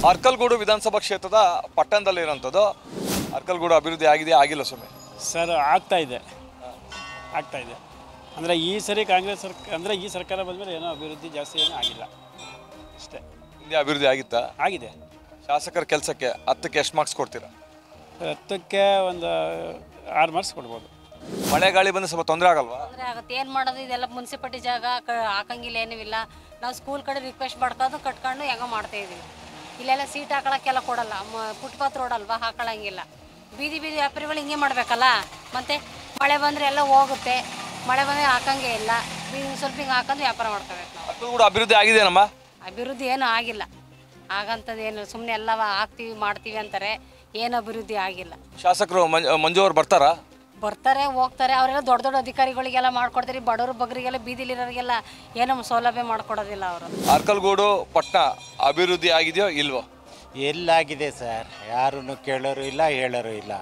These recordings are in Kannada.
ಅರ್ಕಲ್ಗೂಡು ವಿಧಾನಸಭಾ ಕ್ಷೇತ್ರದ ಪಟ್ಟಣದಲ್ಲಿರುವಂಥದ್ದು ಅರ್ಕಲ್ಗೂಡು ಅಭಿವೃದ್ಧಿ ಆಗಿದೆ ಆಗಿಲ್ಲ ಸ್ವಾಮಿ ಸರ್ ಆಗ್ತಾ ಇದೆ ಅಂದರೆ ಈ ಸರಿ ಕಾಂಗ್ರೆಸ್ ಈ ಸರ್ಕಾರ ಬಂದಮೇಲೆ ಏನೋ ಅಭಿವೃದ್ಧಿ ಜಾಸ್ತಿ ಏನೂ ಆಗಿಲ್ಲ ಅಷ್ಟೇ. ಹಿಂದೆ ಅಭಿವೃದ್ಧಿ ಆಗಿತ್ತಾ? ಆಗಿದೆ. ಶಾಸಕರ ಕೆಲಸಕ್ಕೆ 10ಕ್ಕೆ ಎಷ್ಟು ಮಾರ್ಕ್ಸ್ ಕೊಡ್ತೀರಾ? 10ಕ್ಕೆ ಒಂದು 6 ಮಾರ್ಕ್ಸ್ ಕೊಡ್ಬೋದು. ಮಳೆ ಗಾಳಿ ಬಂದು ಸ್ವಲ್ಪ ತೊಂದರೆ ಆಗಲ್ವಾ? ತೊಂದರೆ ಆಗುತ್ತೆ. ಏನು ಮಾಡೋದು, ಇದೆಲ್ಲ ಮುನ್ಸಿಪಾಲ್ಟಿ ಜಾಗ ಹಾಕಂಗಿಲ್ಲ, ಏನೂ ಇಲ್ಲ. ನಾವು ಸ್ಕೂಲ್ ಕಡೆ ರಿಕ್ವೆಸ್ಟ್ ಮಾಡ್ಕೊಂಡು ಕಟ್ಕೊಂಡು ಹೆಂಗೋ ಮಾಡ್ತಾಯಿದ್ದೀವಿ. ಇಲ್ಲೆಲ್ಲ ಸೀಟ್ ಹಾಕೊಳಕ್ಕೆಲ್ಲ ಕೊಡಲ್ಲ, ಫುಟ್ಪಾತ್ ರೋಡ್ ಅಲ್ವಾ, ಹಾಕೊಳ್ಳಂಗಿಲ್ಲ. ಬೀದಿ ವ್ಯಾಪಾರಿಗಳು ಹಿಂಗೆ ಮಾಡಬೇಕಲ್ಲ. ಮತ್ತು ಮಳೆ ಬಂದರೆ ಎಲ್ಲ ಹೋಗುತ್ತೆ, ಮಳೆ ಬಂದರೆ ಹಾಕಂಗೆ ಇಲ್ಲ. ಸ್ವಲ್ಪ ಹಿಂಗೆ ಹಾಕೊಂಡು ವ್ಯಾಪಾರ ಮಾಡ್ಕೋಬೇಕು ನಾವು. ಅರ್ಕಲ್ಗೂಡು ಅಭಿವೃದ್ಧಿ ಆಗಿದೆನಮ್ಮ? ಅಭಿವೃದ್ಧಿ ಏನೂ ಆಗಿಲ್ಲ. ಆಗಂಥದ್ದೇನು, ಸುಮ್ಮನೆ ಎಲ್ಲ ಹಾಕ್ತೀವಿ ಮಾಡ್ತೀವಿ ಅಂತಾರೆ, ಏನು ಅಭಿವೃದ್ಧಿ ಆಗಿಲ್ಲ. ಶಾಸಕರು ಮಂಜು ಅವ್ರು ಬರ್ತಾರಾ? ಬರ್ತಾರೆ ಹೋಗ್ತಾರೆ. ಅವರೆಲ್ಲ ದೊಡ್ಡ ದೊಡ್ಡ ಅಧಿಕಾರಿಗಳಿಗೆಲ್ಲ ಮಾಡ್ಕೊಡ್ತಾರೆ. ಬಡವರು ಬಗ್ಗರಿಗೆಲ್ಲ ಬೀದಿಲಿರೋರಿಗೆಲ್ಲ ಏನೋ ಸೌಲಭ್ಯ ಮಾಡ್ಕೊಡೋದಿಲ್ಲ ಅವರು. ಅರ್ಕಲ್ಗೂಡು ಪಟ್ಟಣ ಅಭಿವೃದ್ಧಿ ಆಗಿದೆಯೋ ಇಲ್ವೋ? ಎಲ್ಲಾಗಿದೆ ಸರ್, ಯಾರೂ ಕೇಳೋರು ಇಲ್ಲ ಹೇಳೋರು ಇಲ್ಲ.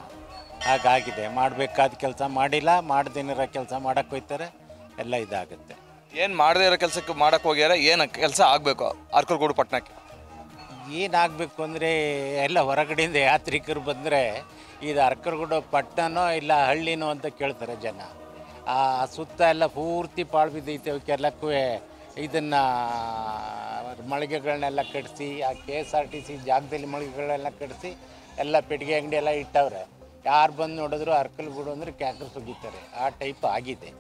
ಹಾಗಾಗಿದೆ. ಮಾಡಬೇಕಾದ ಕೆಲಸ ಮಾಡಿಲ್ಲ, ಮಾಡ್ದೇನಿರೋ ಕೆಲಸ ಮಾಡಕ್ಕೆ ಹೋಗ್ತಾರೆ, ಎಲ್ಲ ಇದಾಗುತ್ತೆ. ಏನು ಮಾಡದೇ ಇರೋ ಕೆಲಸಕ್ಕೆ ಮಾಡಕ್ಕೆ ಹೋಗ್ಯಾರ? ಏನು ಕೆಲಸ ಆಗಬೇಕು ಅರ್ಕಲ್ಗೂಡು ಪಟ್ಟಣಕ್ಕೆ? ಏನಾಗಬೇಕು ಅಂದರೆ ಎಲ್ಲ ಹೊರಗಡೆಯಿಂದ ಯಾತ್ರಿಕರು ಬಂದರೆ ಇದು ಅರ್ಕಲ್ಗೂಡು ಪಟ್ಟಣನೋ ಇಲ್ಲ ಹಳ್ಳಿನೋ ಅಂತ ಕೇಳ್ತಾರೆ ಜನ. ಆ ಸುತ್ತ ಎಲ್ಲ ಪೂರ್ತಿ ಪಾಳು ಬಿದ್ದೈತೆ. ಅವಕ್ಕೆಲ್ಲಕ್ಕೂ ಇದನ್ನು ಮಳಿಗೆಗಳನ್ನೆಲ್ಲ ಕಟ್ಟಿಸಿ, ಆ KSRTC ಜಾಗದಲ್ಲಿ ಮಳಿಗೆಗಳನ್ನೆಲ್ಲ ಕಟ್ಟಿಸಿ ಎಲ್ಲ ಪೆಟ್ಟಿಗೆ ಅಂಗಡಿ ಎಲ್ಲ ಇಟ್ಟವ್ರೆ. ಯಾರು ಬಂದು ನೋಡಿದ್ರು ಅರ್ಕಲ್ಗೂಡು ಅಂದರೆ ಕ್ಯಾಕರ್ ಸುಗಿತಾರೆ. ಆ ಟೈಪ್ ಆಗಿದೆ.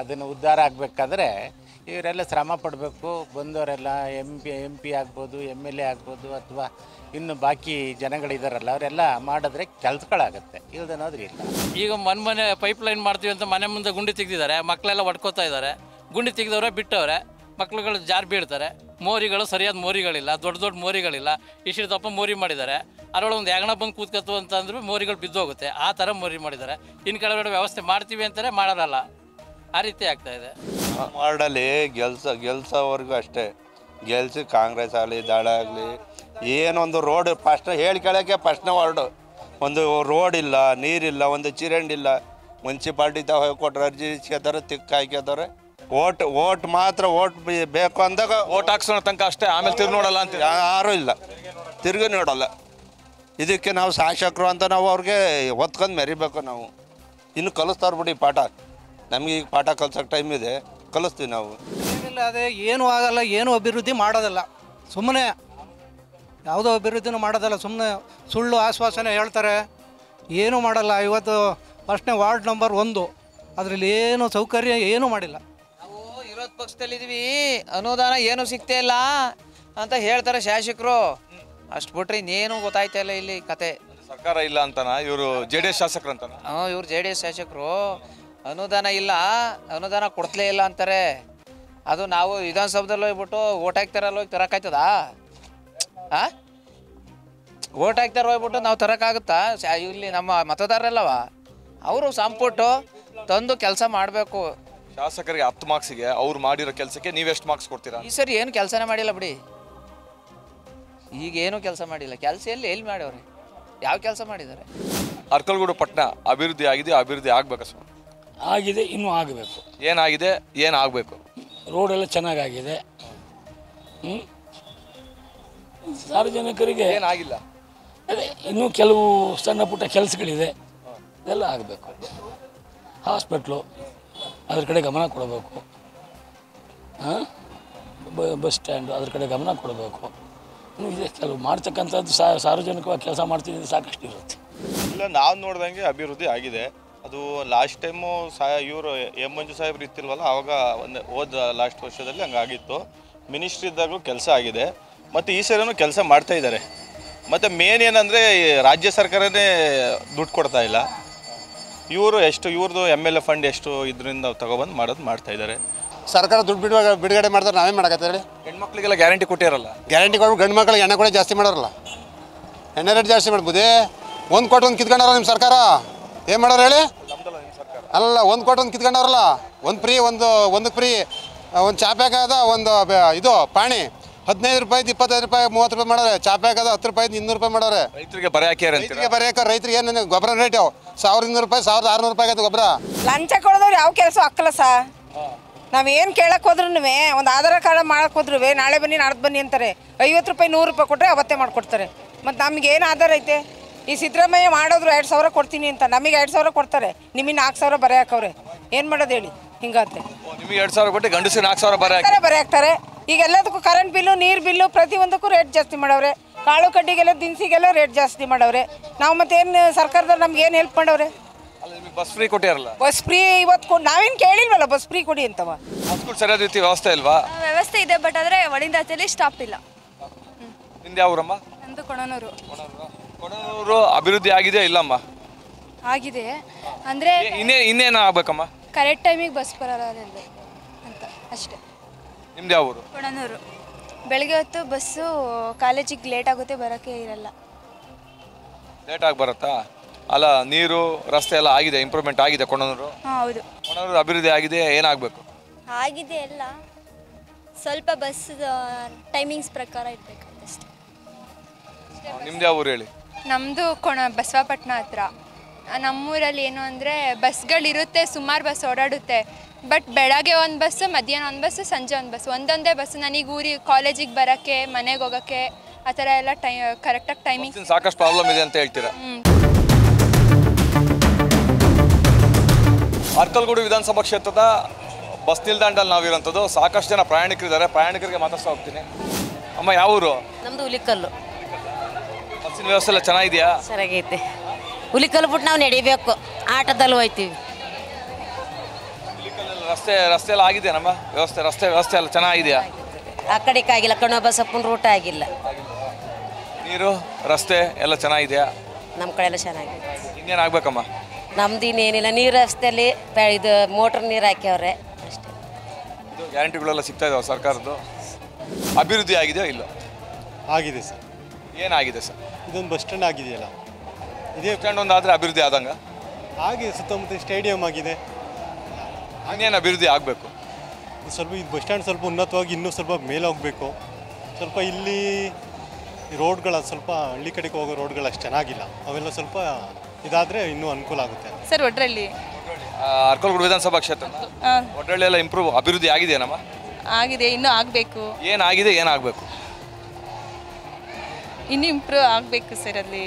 ಅದನ್ನು ಉದ್ಧಾರ ಆಗಬೇಕಾದ್ರೆ ಇವರೆಲ್ಲ ಶ್ರಮ ಪಡಬೇಕು. ಬಂದವರೆಲ್ಲ ಎಂ ಪಿ ಆಗ್ಬೋದು, MLA ಆಗ್ಬೋದು, ಅಥವಾ ಇನ್ನು ಬಾಕಿ ಜನಗಳಿದಾರಲ್ಲ ಅವರೆಲ್ಲ ಮಾಡಿದ್ರೆ ಕೆಲಸಗಳಾಗತ್ತೆ. ಇಲ್ದನ್ನೋದ್ರೆ ಇಲ್ಲ. ಈಗ ಮನೆ ಪೈಪ್ಲೈನ್ ಮಾಡ್ತೀವಿ ಅಂತ ಮನೆ ಮುಂದೆ ಗುಂಡಿ ತೆಗೆದಿದ್ದಾರೆ, ಮಕ್ಕಳೆಲ್ಲ ಹೊಡ್ಕೋತಾ ಇದ್ದಾರೆ. ಗುಂಡಿ ತೆಗೆದವ್ರೆ ಬಿಟ್ಟವ್ರೆ, ಮಕ್ಳುಗಳು ಜಾರು ಬೀಳ್ತಾರೆ. ಮೋರಿಗಳು ಸರಿಯಾದ ಮೋರಿಗಳಿಲ್ಲ, ದೊಡ್ಡ ದೊಡ್ಡ ಮೋರಿಗಳಿಲ್ಲ. ಇಷ್ಟು ದಪ್ಪ ಮೋರಿ ಮಾಡಿದ್ದಾರೆ. ಅದರೊಳಗೆ ಒಂದು ಹೆಗಣ ಬಂದು ಕೂತ್ಕತ್ತು ಅಂತಂದ್ರೆ ಮೋರಿಗಳು ಬಿದ್ದೋಗುತ್ತೆ. ಆ ಥರ ಮೋರಿ ಮಾಡಿದ್ದಾರೆ. ಇನ್ನು ಕೆಳಗಡೆ ವ್ಯವಸ್ಥೆ ಮಾಡ್ತೀವಿ ಅಂತಾರೆ, ಮಾಡೋಲ್ಲ. ಆ ರೀತಿ ಆಗ್ತಾಯಿದೆ. ವಾರ್ಡಲ್ಲಿ ಗೆಲ್ಸೋವರೆಗೂ ಅಷ್ಟೇ. ಗೆಲ್ಸಿ ಕಾಂಗ್ರೆಸ್ ಆಗಲಿ ದಳ ಆಗಲಿ ಏನೊಂದು ರೋಡ್ ಫಸ್ಟ್ ಹೇಳಿ ಕೇಳೋಕ್ಕೆ ಫಸ್ಟ್ನೇ ವಾರ್ಡು ಒಂದು ರೋಡ್ ಇಲ್ಲ, ನೀರಿಲ್ಲ, ಒಂದು ಚರಂಡಿ ಇಲ್ಲ. ಮುನ್ಸಿಪಾಲ್ಟಿ ಹೋಗಿ ಕೊಟ್ಟರೆ ಅರ್ಜಿ ಇಸ್ಕೊತಾರೆ, ತಿಕ್ಕ ಹಾಕ್ಯತಾರೆ. ಓಟ್ ಮಾತ್ರ ಬೇಕು ಅಂದಾಗ ಓಟ್ ಹಾಕ್ಸೋ ತನಕ ಅಷ್ಟೇ, ಆಮೇಲೆ ತಿರ್ಗಿ ನೋಡಲ್ಲ ಅಂತ ಯಾರೂ ಇಲ್ಲ, ತಿರ್ಗಿ ನೋಡಲ್ಲ. ಇದಕ್ಕೆ ನಾವು ಶಾಸಕರು ಅಂತ ನಾವು ಅವ್ರಿಗೆ ಹೊತ್ಕೊಂಡು ಮೆರಿಬೇಕು. ನಾವು ಇನ್ನು ಕಲಿಸ್ತಾರ ಬಿಡಿ ಪಾಠ. ನಮಗೆ ಈಗ ಪಾಠ ಕಲ್ಸೋಕೆ ಟೈಮ್ ಇದೆ, ಕಲಿಸ್ತೀವಿ ನಾವು. ಏನಿಲ್ಲ, ಅದೇ ಏನೂ ಆಗಲ್ಲ, ಏನೂ ಅಭಿವೃದ್ಧಿ ಮಾಡೋದಲ್ಲ. ಸುಮ್ಮನೆ ಯಾವುದೋ ಅಭಿವೃದ್ಧಿನೂ ಮಾಡೋದಲ್ಲ, ಸುಮ್ಮನೆ ಸುಳ್ಳು ಆಶ್ವಾಸನೆ ಹೇಳ್ತಾರೆ, ಏನೂ ಮಾಡಲ್ಲ. ಇವತ್ತು ಫಸ್ಟ್ನೇ ವಾರ್ಡ್ ನಂಬರ್ 1 ಅದರಲ್ಲಿ ಏನು ಸೌಕರ್ಯ ಏನೂ ಮಾಡಿಲ್ಲ. ನಾವು ವಿರೋಧ ಪಕ್ಷದಲ್ಲಿದ್ದೀವಿ, ಅನುದಾನ ಏನೂ ಸಿಗ್ತಾ ಇಲ್ಲ ಅಂತ ಹೇಳ್ತಾರೆ ಶಾಸಕರು. ಅಷ್ಟು ಬಿಟ್ರೆ ಇನ್ನೇನು ಗೊತ್ತಾಯ್ತಾ ಇಲ್ಲ ಇಲ್ಲಿ ಕತೆ. ಸರ್ಕಾರ ಇಲ್ಲ ಅಂತಾನ ಇವರು JDS ಶಾಸಕರು ಅಂತಾನ? ಇವ್ರು JDS ಶಾಸಕರು. ಅನುದಾನ ಇಲ್ಲ, ಅನುದಾನ ಕೊಡ್ತಲೇ ಇಲ್ಲ ಅಂತಾರೆ. ಅದು ನಾವು ವಿಧಾನಸೌಧದಲ್ಲಿ ಹೋಗ್ಬಿಟ್ಟು ಓಟ್ ಹಾಕ್ತಾರಲ್ಲ, ಹೋಗಿ ತರೋಕ್ಕಾಯ್ತದ? ಓಟ್ ಹಾಕ್ತಾರೆ ಹೋಗ್ಬಿಟ್ಟು ನಾವು ತರೋಕ್ಕಾಗುತ್ತಾ? ಇಲ್ಲಿ ನಮ್ಮ ಮತದಾರರಲ್ಲವ, ಅವರು ಸಂಪುಟ್ಟು ತಂದು ಕೆಲಸ ಮಾಡಬೇಕು. ಶಾಸಕರಿಗೆ 10 ಮಾರ್ಕ್ಸಿಗೆ ಅವ್ರು ಮಾಡಿರೋ ಕೆಲಸಕ್ಕೆ ನೀವೆಷ್ಟು ಮಾರ್ಕ್ಸ್ ಕೊಡ್ತೀರಾ? ಈ ಸರಿ ಏನು ಕೆಲಸನೇ ಮಾಡಿಲ್ಲ ಬಿಡಿ. ಈಗೇನು ಕೆಲಸ ಮಾಡಿಲ್ಲ. ಕೆಲಸ ಎಲ್ಲಿ ಮಾಡ್ಯವ್ರೆ? ಯಾವ ಕೆಲಸ ಮಾಡಿದ್ದಾರೆ? ಅರ್ಕಲ್ಗೂಡು ಪಟ್ಟಣ ಅಭಿವೃದ್ಧಿ ಆಗಿದೆ, ಅಭಿವೃದ್ಧಿ ಆಗ್ಬೇಕು ಸರ್? ಆಗಿದೆ, ಇನ್ನೂ ಆಗಬೇಕು. ಏನಾಗಿದೆ, ಏನು ಆಗಬೇಕು? ರೋಡೆಲ್ಲ ಚೆನ್ನಾಗಾಗಿದೆ. ಸಾರ್ವಜನಿಕರಿಗೆ ಏನಾಗಿಲ್ಲ, ಅದೇ ಇನ್ನೂ ಕೆಲವು ಸಣ್ಣ ಪುಟ್ಟ ಕೆಲಸಗಳಿದೆ, ಇದೆಲ್ಲ ಆಗಬೇಕು. ಹಾಸ್ಪಿಟ್ಲು ಅದ್ರ ಕಡೆ ಗಮನ ಕೊಡಬೇಕು. ಬಸ್ ಸ್ಟ್ಯಾಂಡು ಅದ್ರ ಕಡೆ ಗಮನ ಕೊಡಬೇಕು. ಇನ್ನೂ ಇದೆ ಕೆಲವು ಮಾಡ್ತಕ್ಕಂಥದ್ದು. ಸಾರ್ವಜನಿಕವಾಗಿ ಕೆಲಸ ಮಾಡ್ತಿದ್ದು ಸಾಕಷ್ಟು ಇರುತ್ತೆ. ಇಲ್ಲ, ನಾವು ನೋಡ್ದಂಗೆ ಅಭಿವೃದ್ಧಿ ಆಗಿದೆ. ಅದು ಲಾಸ್ಟ್ ಟೈಮು ಇವರು ಮಂಜು ಸಾಹೇಬ್ರು ಇತ್ತಿಲ್ವಲ್ಲ, ಆವಾಗ ಹೋದ ಲಾಸ್ಟ್ ವರ್ಷದಲ್ಲಿ ಹಂಗಾಗಿತ್ತು. ಮಿನಿಸ್ಟ್ರಿ ಇದ್ದಾಗಲೂ ಕೆಲಸ ಆಗಿದೆ, ಮತ್ತು ಈ ಸರಿನೂ ಕೆಲಸ ಮಾಡ್ತಾ ಇದ್ದಾರೆ. ಮತ್ತು ಮೇನ್ ಏನಂದರೆ ರಾಜ್ಯ ಸರ್ಕಾರನೇ ದುಡ್ಡು ಕೊಡ್ತಾ ಇಲ್ಲ. ಇವ್ರದ್ದು MLA ಫಂಡ್ ಎಷ್ಟು ಇದರಿಂದ ತಗೊಬಂದು ಮಾಡ್ತಾ ಇದ್ದಾರೆ. ಸರ್ಕಾರ ದುಡ್ಡು ಬಿಡುಗಡೆ ಮಾಡ್ತಾರೆ, ನಾವೇ ಮಾಡಕತ್ತೆ ಹೇಳಿ. ಹೆಣ್ಮಕ್ಳಿಗೆಲ್ಲ ಗ್ಯಾರಂಟಿ ಕೊಟ್ಟಿರಲ್ಲ. ಗ್ಯಾರಂಟಿ ಕೊಟ್ಟು ಗಂಡು ಮಕ್ಳಿಗೆ ಎಣ್ಣೆ ಕೂಡ ಜಾಸ್ತಿ ಮಾಡೋರಲ್ಲ, ಎಣ್ಣೆ ರೇಟ್ ಜಾಸ್ತಿ ಮಾಡ್ಬೋದೇ. 1 ಕೋಟಿ ಒಂದು ಕಿತ್ಕೊಂಡಾರ ನಿಮ್ಮ ಸರ್ಕಾರ, ಏನು ಮಾಡೋರು ಹೇಳಿ? ಅಲ್ಲ, 1 ಕೋಟಿ ಒಂದು ಕಿತ್ಕೊಂಡವ್ರಲ್ಲ. ಒಂದು ಫ್ರೀ, ಒಂದಕ್ಕೆ ಫ್ರೀ, ಒಂದು ಚಾಪ್ಯಾಕ ಅದ, ಒಂದು ಇದು ಪಾಣಿ 15 ರೂಪಾಯಿ 25 ರೂಪಾಯಿ 30 ರೂಪಾಯಿ ಮಾಡೋರೆ. ಚಾಪ್ಯಾಕ ಅದ 10 ರೂಪಾಯಿ 200 ರೂಪಾಯಿ ಮಾಡೋರೆ. ರೈತರಿಗೆ ಬರ ಹಾಕ್ಯಾರ, ರೈತರಿಗೆ ಏನು ಗೊಬ್ಬರ ರೇಟ್ ಯಾವ 1200 ರೂಪಾಯಿ 1600 ರೂಪಾಯಿ ಆಗತ್ತೆ ಗೊಬ್ಬರ. ಲಂಚ ಕೊಡೋದವ್ರು ಯಾವ ಕೆಲಸ ಹಾಕಲ್ಲ ಸರ್. ನಾವೇನು ಕೇಳಕ್ಕೆ ಹೋದ್ರೂ ಒಂದು ಆಧಾರ ಕಾರ್ಡ್ ಮಾಡಕ್ಕೆ ಹೋದ್ರೂ ನಾಳೆ ಬನ್ನಿ ನಾಡ್ದು ಬನ್ನಿ ಅಂತಾರೆ. 50 ರೂಪಾಯಿ 100 ರೂಪಾಯಿ ಕೊಟ್ಟರೆ ಅವತ್ತೇ ಮಾಡಿಕೊಡ್ತಾರೆ. ಮತ್ತು ನಮಗೇನು ಆಧಾರ ಐತೆ? ಈ ಸಿದ್ದರಾಮಯ್ಯ ಮಾಡೋದ್ರು 2000 ಕೊಡ್ತೀನಿ ಅಂತ, ನಮಗೆ 2000 ಕೊಡ್ತಾರೆ, ನಿಮಗೆ 4000 ಬರೆ ಹಾಕವ್ರೆ. ಏನು ಮಾಡೋದು ಹೇಳಿ? ಹಿಂಗತ್ತೆ. ನಿಮಗೆ 2000 ಕೊಟ್ಟು ಗಂಡಸಿಗೆ 4000 ಬರೆ ಹಾಕ್ತಾರೆ. ಈಗ ಎಲ್ಲದಕ್ಕೂ ಕರೆಂಟ್ ಬಿಲ್ಲು, ನೀರು ಬಿಲ್ಲು, ಪ್ರತಿಯೊಂದಕ್ಕೂ ರೇಟ್ ಜಾಸ್ತಿ ಮಾಡವ್ರೆ. ಕಾಳು ಕಡ್ಡಿಗೆಲ್ಲ ದಿನಸಿಗೆಲ್ಲ ರೇಟ್ ಜಾಸ್ತಿ ಮಾಡವ್ರೆ. ನಾವು ಮತ್ತೇನು ಸರ್ಕಾರದವ್ರು ನಮ್ಗೆ ಏನು ಹೆಲ್ಪ್ ಮಾಡವ್ರೆ? ಬಸ್ ಫ್ರೀ ಕೊಟ್ಟಿರಲ್ಲ. ಬಸ್ ಫ್ರೀ ಇವತ್ತು ನಾವೇನು ಕೇಳಿಲ್ವಲ್ಲ ಬಸ್ ಫ್ರೀ ಕೊಡಿ ಅಂತವ. ಬಸ್ಗಳು ಸರಿಯಾದ ರೀತಿ ವ್ಯವಸ್ಥೆ ಇಲ್ವಾ? ವ್ಯವಸ್ಥೆ ಇದೆ, ಬಟ್ ಆದರೆ ಒಳಿಂದಾಚೆಯಲ್ಲಿ ಸ್ಟಾಪ್ ಇಲ್ಲ. ನಿಮ್ದು ಯಾವ ಊರಮ್ಮ? ನಮ್ಮದು ಕೊಣನೂರು. ಕೊಣನೂರು ಅಭಿವೃದ್ಧಿ ಆಗಿದೆಯಾ ಇಲ್ಲಮ್ಮ? ಆಗಿದೆ ಅಂದರೆ ಇನ್ನೇನು ಆಗ್ಬೇಕಮ್ಮ? ಕರೆಕ್ಟ್ ಟೈಮಿಗೆ ಬಸ್ ಬರಲ್ಲ ಅಂತ ಅಷ್ಟೇ. ನಿಮ್ದು ಯಾವ ಊರು? ಕೊಣನೂರು. ಬೆಳಗ್ಗೆ ಹೊತ್ತು ಬಸ್ಸು ಕಾಲೇಜಿಗೆ ಲೇಟ್ ಆಗುತ್ತೆ, ಬರೋಕ್ಕೆ ಇರಲ್ಲ. ಲೇಟಾಗಿ ಬರುತ್ತಾ? ಅಲ್ಲ, ನೀರು ರಸ್ತೆ ಎಲ್ಲ ಆಗಿದೆ, ಇಂಪ್ರೂವ್ಮೆಂಟ್ ಆಗಿದೆ ಕೊಣನೂರು? ಹಾಂ ಹೌದು. ಕೊಣನೂರು ಅಭಿವೃದ್ಧಿ ಆಗಿದೆ, ಏನಾಗಬೇಕು? ಆಗಿದೆ ಎಲ್ಲ, ಸ್ವಲ್ಪ ಬಸ್ ಟೈಮಿಂಗ್ಸ್ ಪ್ರಕಾರ ಇರಬೇಕಷ್ಟೇ. ನಿಮ್ದು ಯಾವ ಊರು ಹೇಳಿ? ನಮ್ಮದು ಬಸವಾಪಟ್ಟಣ ಹತ್ರ. ನಮ್ಮೂರಲ್ಲಿ ಏನು ಅಂದರೆ ಬಸ್ಗಳಿರುತ್ತೆ, ಸುಮಾರು ಬಸ್ ಓಡಾಡುತ್ತೆ. ಬಟ್ ಬೆಳಗ್ಗೆ ಒಂದು ಬಸ್ಸು, ಮಧ್ಯಾಹ್ನ ಒಂದು ಬಸ್ಸು, ಸಂಜೆ ಒಂದು ಬಸ್ಸು, ಒಂದೊಂದೇ ಬಸ್ಸು. ನನಗೆ ಕಾಲೇಜಿಗೆ ಬರೋಕ್ಕೆ, ಮನೆಗೆ ಹೋಗೋಕ್ಕೆ ಆ ಥರ ಎಲ್ಲ ಕರೆಕ್ಟಾಗಿ ಟೈಮಿಂಗ್ ಸಾಕಷ್ಟು ಪ್ರಾಬ್ಲಮ್ ಇದೆ ಅಂತ ಹೇಳ್ತೀರಾ? ಅರ್ಕಲ್ಗೂಡು ವಿಧಾನಸಭಾ ಕ್ಷೇತ್ರದ ಬಸ್ ನಿಲ್ದಾಣದಲ್ಲಿ ನಾವಿರೋಂಥದ್ದು. ಸಾಕಷ್ಟು ಜನ ಪ್ರಯಾಣಿಕರಿದ್ದಾರೆ, ಪ್ರಯಾಣಿಕರಿಗೆ ಮಾತಾಡ್ತಾ ಹೋಗ್ತೀನಿ. ಅಮ್ಮ ಯಾವ ಊರು? ನಮ್ಮದು ಹುಲಿಕಲ್ಲು. ಬಸ್ಸಿನ ವ್ಯವಸ್ಥೆ ಎಲ್ಲ ಚೆನ್ನಾಗಿದೆಯಾ? ಸರಿಯಾಗೈತೆ. ಹುಲಿಕಲ್ಲು ಬಿಟ್ಟು ನಾವು ನಡಿಬೇಕು, ಆಟೋದಲ್ಲಿ ಹೋಯ್ತೀವಿ. ರಸ್ತೆ ಎಲ್ಲ ಆಗಿದೆ ನಮ್ಮ ವ್ಯವಸ್ಥೆ ಎಲ್ಲ ಚೆನ್ನಾಗಿದೆಯಾ? ಆ ಕಡೆಗೆ ಆಗಿಲ್ಲ, ಬಸಪ್ಪನ ರೂಟ್ ಆಗಿಲ್ಲ. ನೀರು ರಸ್ತೆ ಎಲ್ಲ ಚೆನ್ನಾಗಿದೆಯಾ? ನಮ್ಮ ಕಡೆ ಎಲ್ಲ ಚೆನ್ನಾಗಿದೆ. ಇನ್ನೇನು ಆಗ್ಬೇಕಮ್ಮ? ನಮ್ದು ಇನ್ನೇನಿಲ್ಲ, ನೀರು ರಸ್ತೆಯಲ್ಲಿ ಇದು ಮೋಟ್ರ್ ನೀರು ಹಾಕ್ಯವ್ರೆ ಅಷ್ಟೇ. ಇದು ಗ್ಯಾರಂಟಿಗಳೆಲ್ಲ ಸಿಗ್ತಾ ಇದಾವೆ ಸರ್ಕಾರದ್ದು. ಅಭಿವೃದ್ಧಿ ಆಗಿದೆಯೋ ಇಲ್ಲ? ಆಗಿದೆ ಸರ್. ಏನಾಗಿದೆ ಸರ್? ಇದೊಂದು ಬಸ್ ಸ್ಟ್ಯಾಂಡ್ ಆಗಿದೆಯಲ್ಲ, ಇದೇ ಸ್ಟ್ಯಾಂಡ್ ಒಂದಾದರೆ ಅಭಿವೃದ್ಧಿ ಆದಂಗ ಹಾಗೆ. ಸುತ್ತಮುತ್ತ ಸ್ಟೇಡಿಯಂ ಆಗಿದೆ. ಇನ್ನೇನು ಅಭಿವೃದ್ಧಿ ಆಗಬೇಕು? ಸ್ವಲ್ಪ ಇದು ಬಸ್ ಸ್ಟ್ಯಾಂಡ್ ಸ್ವಲ್ಪ ಉನ್ನತವಾಗಿ ಇನ್ನೂ ಸ್ವಲ್ಪ ಮೇಲೆ ಹೋಗಬೇಕು. ಸ್ವಲ್ಪ ಇಲ್ಲಿ ರೋಡ್ಗಳು ಸ್ವಲ್ಪ ಹಳ್ಳಿ ಕಡೆಗೆ ಹೋಗೋ ರೋಡ್ಗಳು ಅಷ್ಟು ಚೆನ್ನಾಗಿಲ್ಲ, ಅವೆಲ್ಲ ಸ್ವಲ್ಪ ಇದಾದರೆ ಇನ್ನೂ ಅನುಕೂಲ ಆಗುತ್ತೆ ಸರ್. ಒಡ್ರಳ್ಳಿ ಅರ್ಕಲ್ಗೂಡು ವಿಧಾನಸಭಾ ಕ್ಷೇತ್ರ ಒಡ್ರಳ್ಳಿ ಎಲ್ಲ ಇಂಪ್ರೂವ್ ಅಭಿವೃದ್ಧಿ ಆಗಿದೆಯೇನಮ್ಮ? ಆಗಿದೆ, ಇನ್ನೂ ಆಗಬೇಕು. ಏನಾಗಿದೆ, ಏನಾಗಬೇಕು? ಇನ್ನೂ ಇಂಪ್ರೂವ್ ಆಗಬೇಕು ಸರ್. ಅಲ್ಲಿ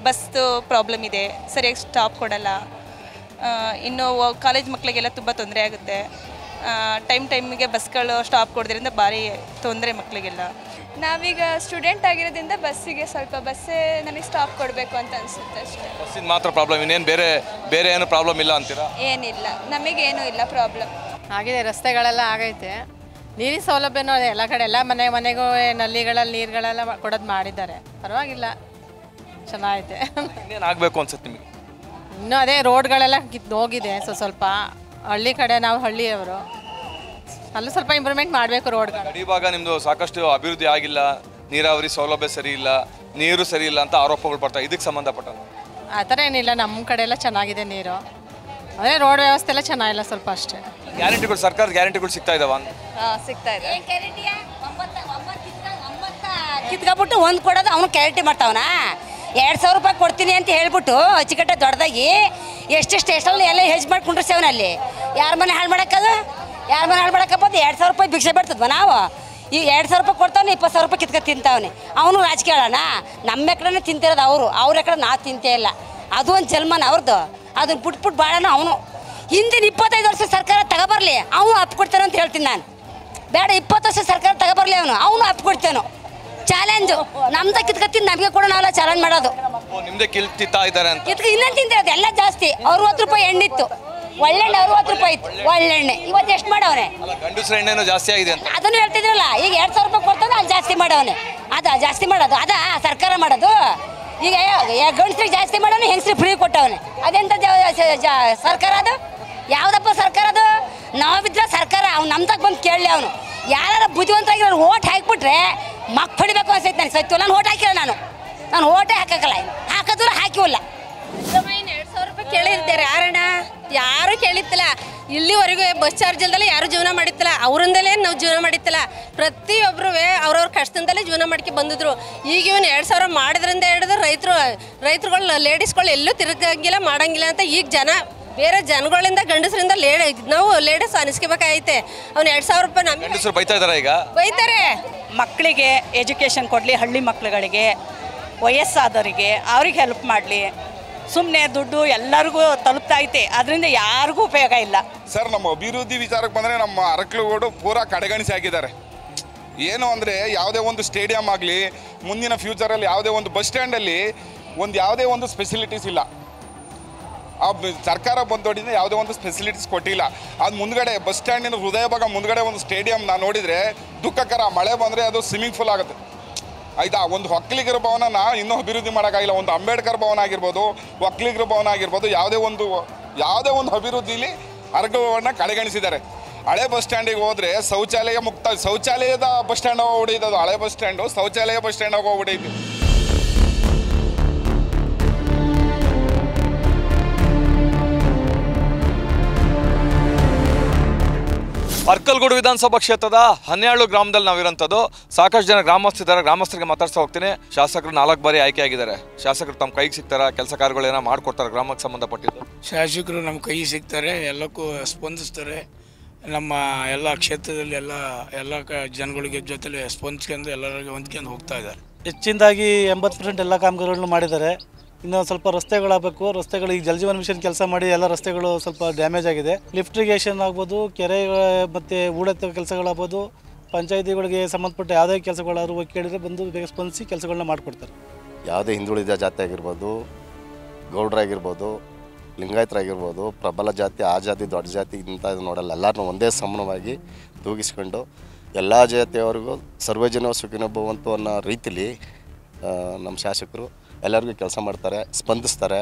ಬಸ್ದು ಪ್ರಾಬ್ಲಮ್ ಇದೆ, ಸರಿಯಾಗಿ ಸ್ಟಾಪ್ ಕೊಡಲ್ಲ. ಇನ್ನು ಕಾಲೇಜ್ ಮಕ್ಕಳಿಗೆಲ್ಲ ತುಂಬ ತೊಂದರೆ ಆಗುತ್ತೆ. ಟೈಮಿಗೆ ಬಸ್ಗಳು ಸ್ಟಾಪ್ ಕೊಡೋದ್ರಿಂದ ಭಾರಿ ತೊಂದರೆ ಮಕ್ಕಳಿಗೆಲ್ಲ. ನಾವೀಗ ಸ್ಟೂಡೆಂಟ್ ಆಗಿರೋದ್ರಿಂದ ಬಸ್ಸಿಗೆ ಸ್ವಲ್ಪ ಬಸ್ಸೇ ನನಗೆ ಸ್ಟಾಪ್ ಕೊಡಬೇಕು ಅಂತ ಅನಿಸುತ್ತೆ ಅಷ್ಟೇ. ಬಸ್ಸಿನ ಮಾತ್ರ ಪ್ರಾಬ್ಲಮ್, ಇನ್ನೇನು ಬೇರೆ ಏನು ಪ್ರಾಬ್ಲಮ್ ಇಲ್ಲ ಅಂತೀರಾ? ಏನಿಲ್ಲ, ನಮಗೇನೂ ಇಲ್ಲ ಪ್ರಾಬ್ಲಮ್. ಆಗಿದೆ, ರಸ್ತೆಗಳೆಲ್ಲ ಆಗೈತೆ. ನೀರಿನ ಸೌಲಭ್ಯನೂ ಎಲ್ಲ ಕಡೆ, ಎಲ್ಲ ಮನೆಗೂ ನಲ್ಲಿಗಳಲ್ಲಿ ನೀರುಗಳೆಲ್ಲ ಕೊಡೋದು ಮಾಡಿದ್ದಾರೆ. ಪರವಾಗಿಲ್ಲ, ಚೆನ್ನಾಗೈತೆ. ಇನ್ನೇನು ಆಗಬೇಕು ಅನ್ಸುತ್ತೆ ನಿಮಗೆ? ಇನ್ನೂ ಅದೇ ರೋಡ್ಗಳೆಲ್ಲ ಹೋಗಿದೆ. ಸ್ವಲ್ಪ ಹಳ್ಳಿ ಕಡೆ, ನಾವು ಹಳ್ಳಿಯವರು, ಅಲ್ಲೂ ಸ್ವಲ್ಪ ಇಂಪ್ರೂವ್ಮೆಂಟ್ ಮಾಡಬೇಕು ರೋಡ್ಗಳು. ಗಡಿಭಾಗ ನಿಮ್ಮದು ಸಾಕಷ್ಟು ಅಭಿವೃದ್ಧಿ ಆಗಿಲ್ಲ, ನೀರಾವರಿ ಸೌಲಭ್ಯ ಸರಿ ಇಲ್ಲ, ನೀರು ಸರಿ ಇಲ್ಲ ಅಂತ ಆರೋಪಗಳು ಬರ್ತಾವೆ. ಇದಕ್ಕೆ ಸಂಬಂಧಪಟ್ಟ ಆ ಥರ ಏನಿಲ್ಲ, ನಮ್ಮ ಕಡೆ ಎಲ್ಲ ಚೆನ್ನಾಗಿದೆ ನೀರು. ಅದೇ ರೋಡ್ ವ್ಯವಸ್ಥೆ ಎಲ್ಲ ಚೆನ್ನಾಗಿಲ್ಲ ಸ್ವಲ್ಪ ಅಷ್ಟೇ. ಗ್ಯಾರಂಟಿಗಳು, ಸರ್ಕಾರ ಗ್ಯಾರಂಟಿಗಳು ಸಿಗ್ತಾ ಇದಾವ ಅಂತ? ಸಿಗ್ತಾ ಇದೆ. ಕಿತ್ಕೊಬಿಟ್ಟು ಒಂದು ಕೊಡೋದು ಅವನು ಗ್ಯಾರಂಟಿ ಮಾಡ್ತಾವನ. 2000 ರೂಪಾಯಿ ಕೊಡ್ತೀನಿ ಅಂತ ಹೇಳ್ಬಿಟ್ಟು ಅಚ್ಚುಕಟ್ಟೆ ದೊಡ್ಡದಾಗಿ ಎಷ್ಟು ಸ್ಟೇಷನಲ್ಲಿ ಎಲ್ಲ ಹೆಜ್ ಮಾಡಿ ಕುಂಡ್ರಿಸ್ತೇವನ. ಅಲ್ಲಿ ಯಾರ ಮನೆ ಹಾಳು ಮಾಡೋಕ್ಕದು? ಯಾರ ಮನೆ ಹಾಳು ಮಾಡೋಕ್ಕಬೋದು? 2000 ರೂಪಾಯಿ ಭಿಕ್ಷೆ ಬಿಡ್ತದ್ವ ನಾವು? ಈ 2000 ರೂಪಾಯಿ ಕೊಡ್ತಾನೆ, 20,000 ರೂಪಾಯಿ ಕಿತ್ಕೊಂಡು ತಿಂತಾವನೆ ಅವನು. ರಾಜಕೀಯ ಹೇಳೋಣ, ನಮ್ಮ ಎಕಡೆನೇ ತಿಂತಿರೋದು ಅವರು, ಅವ್ರ ಎಕಡೆ ನಾವು ತಿಂತೇ ಇಲ್ಲ. ಅದು ಒಂದು ಜನ್ಮನ ಅವ್ರದ್ದು, ಅದನ್ನ ಬಿಟ್ಬಿಟ್ಟು ಬಾಳೋಣ ಅವನು. ಹಿಂದಿನ 25 ವರ್ಷ ಸರ್ಕಾರ ತಗೊಬರ್ಲಿ, ಅವನು ಅಪ್ಕೊಡ್ತಾನೆ ಅಂತ ಹೇಳ್ತೀನಿ ನಾನು. ಬೇಡ, 20 ವರ್ಷ ಸರ್ಕಾರ ತಗೊಬರ್ಲಿ, ಅವನು ಅಪ್ಕೊಡ್ತೇನೋ. ಚಾಲೆಂಜು ನಮ್ದ ಕಿತ್ಕೊತೀನಿ, ನಮಗೆ ಕೂಡ ನಾವೆಲ್ಲ ಚಾಲೆಂಜ್ ಮಾಡೋದು. ನಿಮ್ದೆ ಕಿತ್ತಾ ಇದ್ದಾರೆ ಅಂತ ಇನ್ನೇನು ತಿಂತಿರೋದು ಎಲ್ಲ ಜಾಸ್ತಿ. 60 ರೂಪಾಯಿ ಎಣ್ಣಿತ್ತು, ಒಳ್ಳೆಣ್ಣೆ 60 ರೂಪಾಯಿ ಇತ್ತು ಒಳ್ಳೆಣ್ಣೆ. ಇವತ್ತು ಎಷ್ಟು ಮಾಡವನೆ? ಗಂಡಸ್ರ ಎಣ್ಣೆನೂ ಜಾಸ್ತಿ ಆಗಿದೆ ಅಂತ ಅದನ್ನು ಹೇಳ್ತಿದ್ರಲ್ಲ. ಈಗ 2000 ರೂಪಾಯಿ ಕೊಡ್ತಾನೆ, ಅಲ್ಲಿ ಜಾಸ್ತಿ ಮಾಡವನೆ. ಜಾಸ್ತಿ ಮಾಡೋದು ಸರ್ಕಾರ ಮಾಡೋದು. ಈಗ ಗಂಡಸ್ರಿಗೆ ಜಾಸ್ತಿ ಮಾಡೋನು, ಹೆಂಗಸ್ರಿಗೆ ಫ್ರೀ ಕೊಟ್ಟವನೆ. ಅದೆಂತ ಸರ್ಕಾರ ಅದು? ಯಾವುದಪ್ಪ ಸರ್ಕಾರ ಅದು? ನಾವಿದ್ರೆ ಸರ್ಕಾರ ಅವ್ನು ನಮ್ಮ ತಗ ಬಂದು ಕೇಳಲಿ. ಅವನು ಯಾರು ಬುದ್ಧಿವಂತರಾಗಿರೋ ಓಟ್ ಹಾಕಿಬಿಟ್ರೆ ಮಕ್ ಹೊಡಿಬೇಕು ಅನ್ಸೈತೆ ನನಗೆ. ಸತ್ಯ, ನಾನು ಓಟ್ ಹಾಕಿಲ್ಲ, ನಾನು ಓಟೇ ಹಾಕಲ್ಲ. ಹಾಕಿದ್ರು ಹಾಕಿವಲ್ಲ. 2000 ರೂಪಾಯಿ ಕೇಳಿರ್ತಾರೆ ಯಾರಣ್ಣ? ಯಾರು ಕೇಳಿತ್ತಿಲ್ಲ. ಇಲ್ಲಿವರೆಗೂ ಬಸ್ ಚಾರ್ಜ್ ಇಲ್ದಲ್ಲ ಯಾರು ಜೀವನ ಮಾಡಿತ್ತಿಲ್ಲ. ಅವರಿಂದಲೇ ನಾವು ಜೀವನ ಮಾಡಿತ್ತಿಲ್ಲ. ಪ್ರತಿಯೊಬ್ಬರು ಅವ್ರವ್ರ ಕಷ್ಟದಿಂದಲೇ ಜೀವನ ಮಾಡ್ಕೆ ಬಂದಿದ್ರು. ಈಗ ಇವನು 2000 ಮಾಡಿದ್ರಿಂದ ಹಿಡಿದು ರೈತರುಗಳು ಲೇಡೀಸ್ಗಳು ಎಲ್ಲೂ ತಿರುಗಂಗಿಲ್ಲ ಮಾಡಂಗಿಲ್ಲ ಅಂತ ಈಗ ಜನ ಬೇರೆ ಜನಗಳಿಂದ ಗಂಡಸರಿಂದ ನಾವು ಲೇಡೀಸ್ ಅನಿಸ್ಕೋಬೇಕಾಗೈತೆ. ಅವ್ನು 2,000 ರೂಪಾಯಿ ನಮಗೆ ಗಂಡಸರು ಬೈತಾ ಇದ್ದಾರೆ ಈಗ. ಬೈತಾರೆ. ಮಕ್ಕಳಿಗೆ ಎಜುಕೇಷನ್ ಕೊಡಲಿ, ಹಳ್ಳಿ ಮಕ್ಕಳುಗಳಿಗೆ, ವಯಸ್ಸಾದವರಿಗೆ ಅವ್ರಿಗೆ ಹೆಲ್ಪ್ ಮಾಡಲಿ. ಸುಮ್ಮನೆ ದುಡ್ಡು ಎಲ್ಲರಿಗೂ ತಲುಪ್ತಾ ಐತೆ, ಅದರಿಂದ ಯಾರಿಗೂ ಉಪಯೋಗ ಇಲ್ಲ. ಸರ್, ನಮ್ಮ ಅಭಿವೃದ್ಧಿ ವಿಚಾರಕ್ಕೆ ಬಂದರೆ ನಮ್ಮ ಅರಕಲಗೂಡು ಪೂರಾ ಕಡೆಗಣಿಸಿ ಹಾಕಿದ್ದಾರೆ. ಏನು ಅಂದರೆ ಯಾವುದೇ ಒಂದು ಸ್ಟೇಡಿಯಂ ಆಗಲಿ, ಮುಂದಿನ ಫ್ಯೂಚರಲ್ಲಿ ಯಾವುದೇ ಒಂದು ಬಸ್ ಸ್ಟ್ಯಾಂಡಲ್ಲಿ ಯಾವುದೇ ಒಂದು ಫೆಸಿಲಿಟೀಸ್ ಇಲ್ಲ. ಆ ಸರ್ಕಾರ ಬಂದೋಡಿಂದ ಯಾವುದೇ ಒಂದು ಫೆಸಿಲಿಟೀಸ್ ಕೊಟ್ಟಿಲ್ಲ. ಅದು ಮುಂದ್ಗಡೆ ಬಸ್ ಸ್ಟ್ಯಾಂಡಿನ ಹೃದಯ ಭಾಗ ಮುಂದ್ಗಡೆ ಒಂದು ಸ್ಟೇಡಿಯಂ ನಾನು ನೋಡಿದರೆ ದುಃಖಕರ. ಮಳೆ ಬಂದರೆ ಅದು ಸ್ವಿಮ್ಮಿಂಗ್ ಪೂಲ್ ಆಗುತ್ತೆ. ಆಯ್ತಾ, ಒಂದು ಒಕ್ಕಲಿಗರ ಭವನನ ಇನ್ನೂ ಅಭಿವೃದ್ಧಿ ಮಾಡೋಕ್ಕಾಗಿಲ್ಲ. ಒಂದು ಅಂಬೇಡ್ಕರ್ ಭವನ ಆಗಿರ್ಬೋದು, ಒಕ್ಕಲಿಗರ ಭವನ ಆಗಿರ್ಬೋದು, ಯಾವುದೇ ಒಂದು ಅಭಿವೃದ್ಧಿಲಿ ಅರಕಲಗೂಡನ್ನ ಕಡೆಗಣಿಸಿದ್ದಾರೆ. ಹಳೆ ಬಸ್ ಸ್ಟ್ಯಾಂಡಿಗೆ ಹೋದರೆ ಶೌಚಾಲಯದ ಬಸ್ ಸ್ಟ್ಯಾಂಡ್ ಹೋಗ್ಬಿಟ್ಟಿದ್ದು. ಅದು ಹಳೆ ಬಸ್ ಸ್ಟ್ಯಾಂಡು ಶೌಚಾಲಯ ಬಸ್ ಸ್ಟ್ಯಾಂಡ್ ಹೋಗ್ಬಿಟ್ಟಿದ್ದು. ಅರಕಲಗೂಡು ವಿಧಾನಸಭಾ ಕ್ಷೇತ್ರದ 17 ಗ್ರಾಮದಲ್ಲಿ ನಾವಿರೋಂಥದ್ದು. ಸಾಕಷ್ಟು ಜನ ಗ್ರಾಮಸ್ಥರಿದ್ದಾರೆ. ಗ್ರಾಮಸ್ಥರಿಗೆ ಮಾತಾಡ್ತಾ ಹೋಗ್ತೀನಿ. ಶಾಸಕರು 4 ಬಾರಿ ಆಯ್ಕೆ ಆಗಿದ್ದಾರೆ. ಶಾಸಕರು ತಮ್ಮ ಕೈಗೆ ಸಿಗ್ತಾರೆ, ಕೆಲಸ ಕಾರ್ಯಗಳೇನೋ ಮಾಡ್ಕೊಡ್ತಾರೆ ಗ್ರಾಮಕ್ಕೆ ಸಂಬಂಧಪಟ್ಟಿದ್ದು. ಶಾಸಕರು ನಮ್ಮ ಕೈ ಸಿಗ್ತಾರೆ, ಎಲ್ಲಕ್ಕೂ ಸ್ಪಂದಿಸ್ತಾರೆ. ನಮ್ಮ ಎಲ್ಲ ಕ್ಷೇತ್ರದಲ್ಲಿ ಎಲ್ಲ ಜನಗಳಿಗೆ ಜೊತೆಲಿ ಸ್ಪಂದಿಸ್ಕೊಂಡು ಎಲ್ಲರಿಗೂ ಹೊಂದ್ಕೊಂಡು ಹೋಗ್ತಾ ಇದ್ದಾರೆ. ಹೆಚ್ಚಿನದಾಗಿ 80% ಎಲ್ಲ ಕಾಮಗಾರಿಗಳನ್ನು ಮಾಡಿದ್ದಾರೆ. ಇನ್ನು ಸ್ವಲ್ಪ ರಸ್ತೆಗಳಾಗಬೇಕು. ರಸ್ತೆಗಳು ಈಗ ಜಲಜೀವನ ಮಿಷನ್ ಕೆಲಸ ಮಾಡಿ ಎಲ್ಲ ರಸ್ತೆಗಳು ಸ್ವಲ್ಪ ಡ್ಯಾಮೇಜ್ ಆಗಿದೆ. ಲಿಫ್ಟ್ ಇರಿಗೇಷನ್ ಆಗ್ಬೋದು, ಕೆರೆ ಮತ್ತು ಹೂಳೆತ್ತುವ ಕೆಲಸಗಳಾಗ್ಬೋದು, ಪಂಚಾಯತಿಗಳಿಗೆ ಸಂಬಂಧಪಟ್ಟ ಯಾವುದೇ ಕೆಲಸಗಳಾದ್ರು ಕೇಳಿದರೆ ಬಂದು ಬೇಗ ಸ್ಪಂದಿಸಿ ಕೆಲಸಗಳನ್ನ ಮಾಡಿಕೊಡ್ತಾರೆ. ಯಾವುದೇ ಹಿಂದುಳಿದ ಜಾತಿ ಆಗಿರ್ಬೋದು, ಗೌಡ್ರಾಗಿರ್ಬೋದು, ಲಿಂಗಾಯತರಾಗಿರ್ಬೋದು, ಪ್ರಬಲ ಜಾತಿ, ಆ ಜಾತಿ, ದೊಡ್ಡ ಜಾತಿ ಇಂಥ ನೋಡಲ್ಲ. ಎಲ್ಲರನ್ನೂ ಒಂದೇ ಸಮಾನವಾಗಿ ತೂಗಿಸ್ಕೊಂಡು ಎಲ್ಲ ಜಾತಿಯವರಿಗೂ ಸರ್ವಜನ ಸುಖಿನೋ ಭವಂತು ಅನ್ನೋ ರೀತಿಲಿ ನಮ್ಮ ಶಾಸಕರು ಎಲ್ಲರಿಗೂ ಕೆಲಸ ಮಾಡ್ತಾರೆ, ಸ್ಪಂದಿಸ್ತಾರೆ.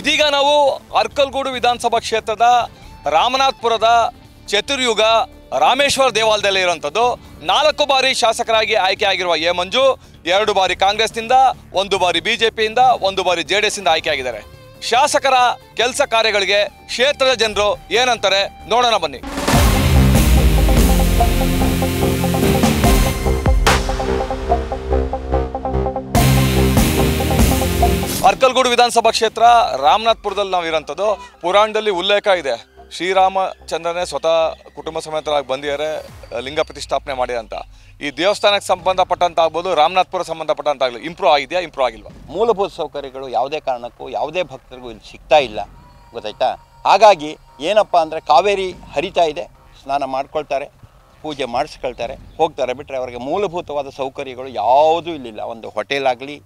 ಇದೀಗ ನಾವು ಅರಕಲಗೂಡು ವಿಧಾನಸಭಾ ಕ್ಷೇತ್ರದ ರಾಮನಾಥಪುರದ ಚತುರ್ಯುಗ ರಾಮೇಶ್ವರ ದೇವಾಲಯದಲ್ಲಿ ಇರುವಂಥದ್ದು. 4 ಬಾರಿ ಶಾಸಕರಾಗಿ ಆಯ್ಕೆ ಆಗಿರುವ ಎ ಮಂಜು 2 ಬಾರಿ ಕಾಂಗ್ರೆಸ್ನಿಂದ, 1 ಬಾರಿ ಬಿಜೆಪಿಯಿಂದ, 1 ಬಾರಿ JDS ಇಂದ ಆಯ್ಕೆ ಆಗಿದ್ದಾರೆ. ಶಾಸಕರ ಕೆಲಸ ಕಾರ್ಯಗಳಿಗೆ ಕ್ಷೇತ್ರದ ಜನರು ಏನಂತಾರೆ ನೋಡೋಣ ಬನ್ನಿ. ಅರಕಲಗೂಡು ವಿಧಾನಸಭಾ ಕ್ಷೇತ್ರ ರಾಮನಾಥಪುರದಲ್ಲಿ ನಾವಿರೋಂಥದ್ದು. ಪುರಾಣದಲ್ಲಿ ಉಲ್ಲೇಖ ಇದೆ, ಶ್ರೀರಾಮಚಂದ್ರನೇ ಸ್ವತಃ ಕುಟುಂಬ ಸಮೇತರಾಗಿ ಬಂದಿದ್ದಾರೆ, ಲಿಂಗ ಪ್ರತಿಷ್ಠಾಪನೆ ಮಾಡಿ ಅಂತ. ಈ ದೇವಸ್ಥಾನಕ್ಕೆ ಸಂಬಂಧಪಟ್ಟಂತ ಆಗ್ಬೋದು, ರಾಮನಾಥಪುರ ಸಂಬಂಧಪಟ್ಟಂತಾಗಲಿ ಇಂಪ್ರೂವ್ ಆಗಿದೆಯಾ, ಇಂಪ್ರೂವ್ ಆಗಿಲ್ವಾ? ಮೂಲಭೂತ ಸೌಕರ್ಯಗಳು ಯಾವುದೇ ಕಾರಣಕ್ಕೂ ಯಾವುದೇ ಭಕ್ತರಿಗೂ ಇಲ್ಲಿ ಸಿಗ್ತಾ ಇಲ್ಲ, ಗೊತ್ತಾಯ್ತಾ? ಹಾಗಾಗಿ ಏನಪ್ಪ ಅಂದರೆ ಕಾವೇರಿ ಹರಿತಾ ಇದೆ, ಸ್ನಾನ ಮಾಡ್ಕೊಳ್ತಾರೆ, ಪೂಜೆ ಮಾಡಿಸ್ಕೊಳ್ತಾರೆ, ಹೋಗ್ತಾರೆ. ಬಿಟ್ಟರೆ ಅವರಿಗೆ ಮೂಲಭೂತವಾದ ಸೌಕರ್ಯಗಳು ಯಾವುದೂ ಇಲ್ಲಿಲ್ಲ. ಒಂದು ಹೋಟೆಲ್ ಆಗಲಿ,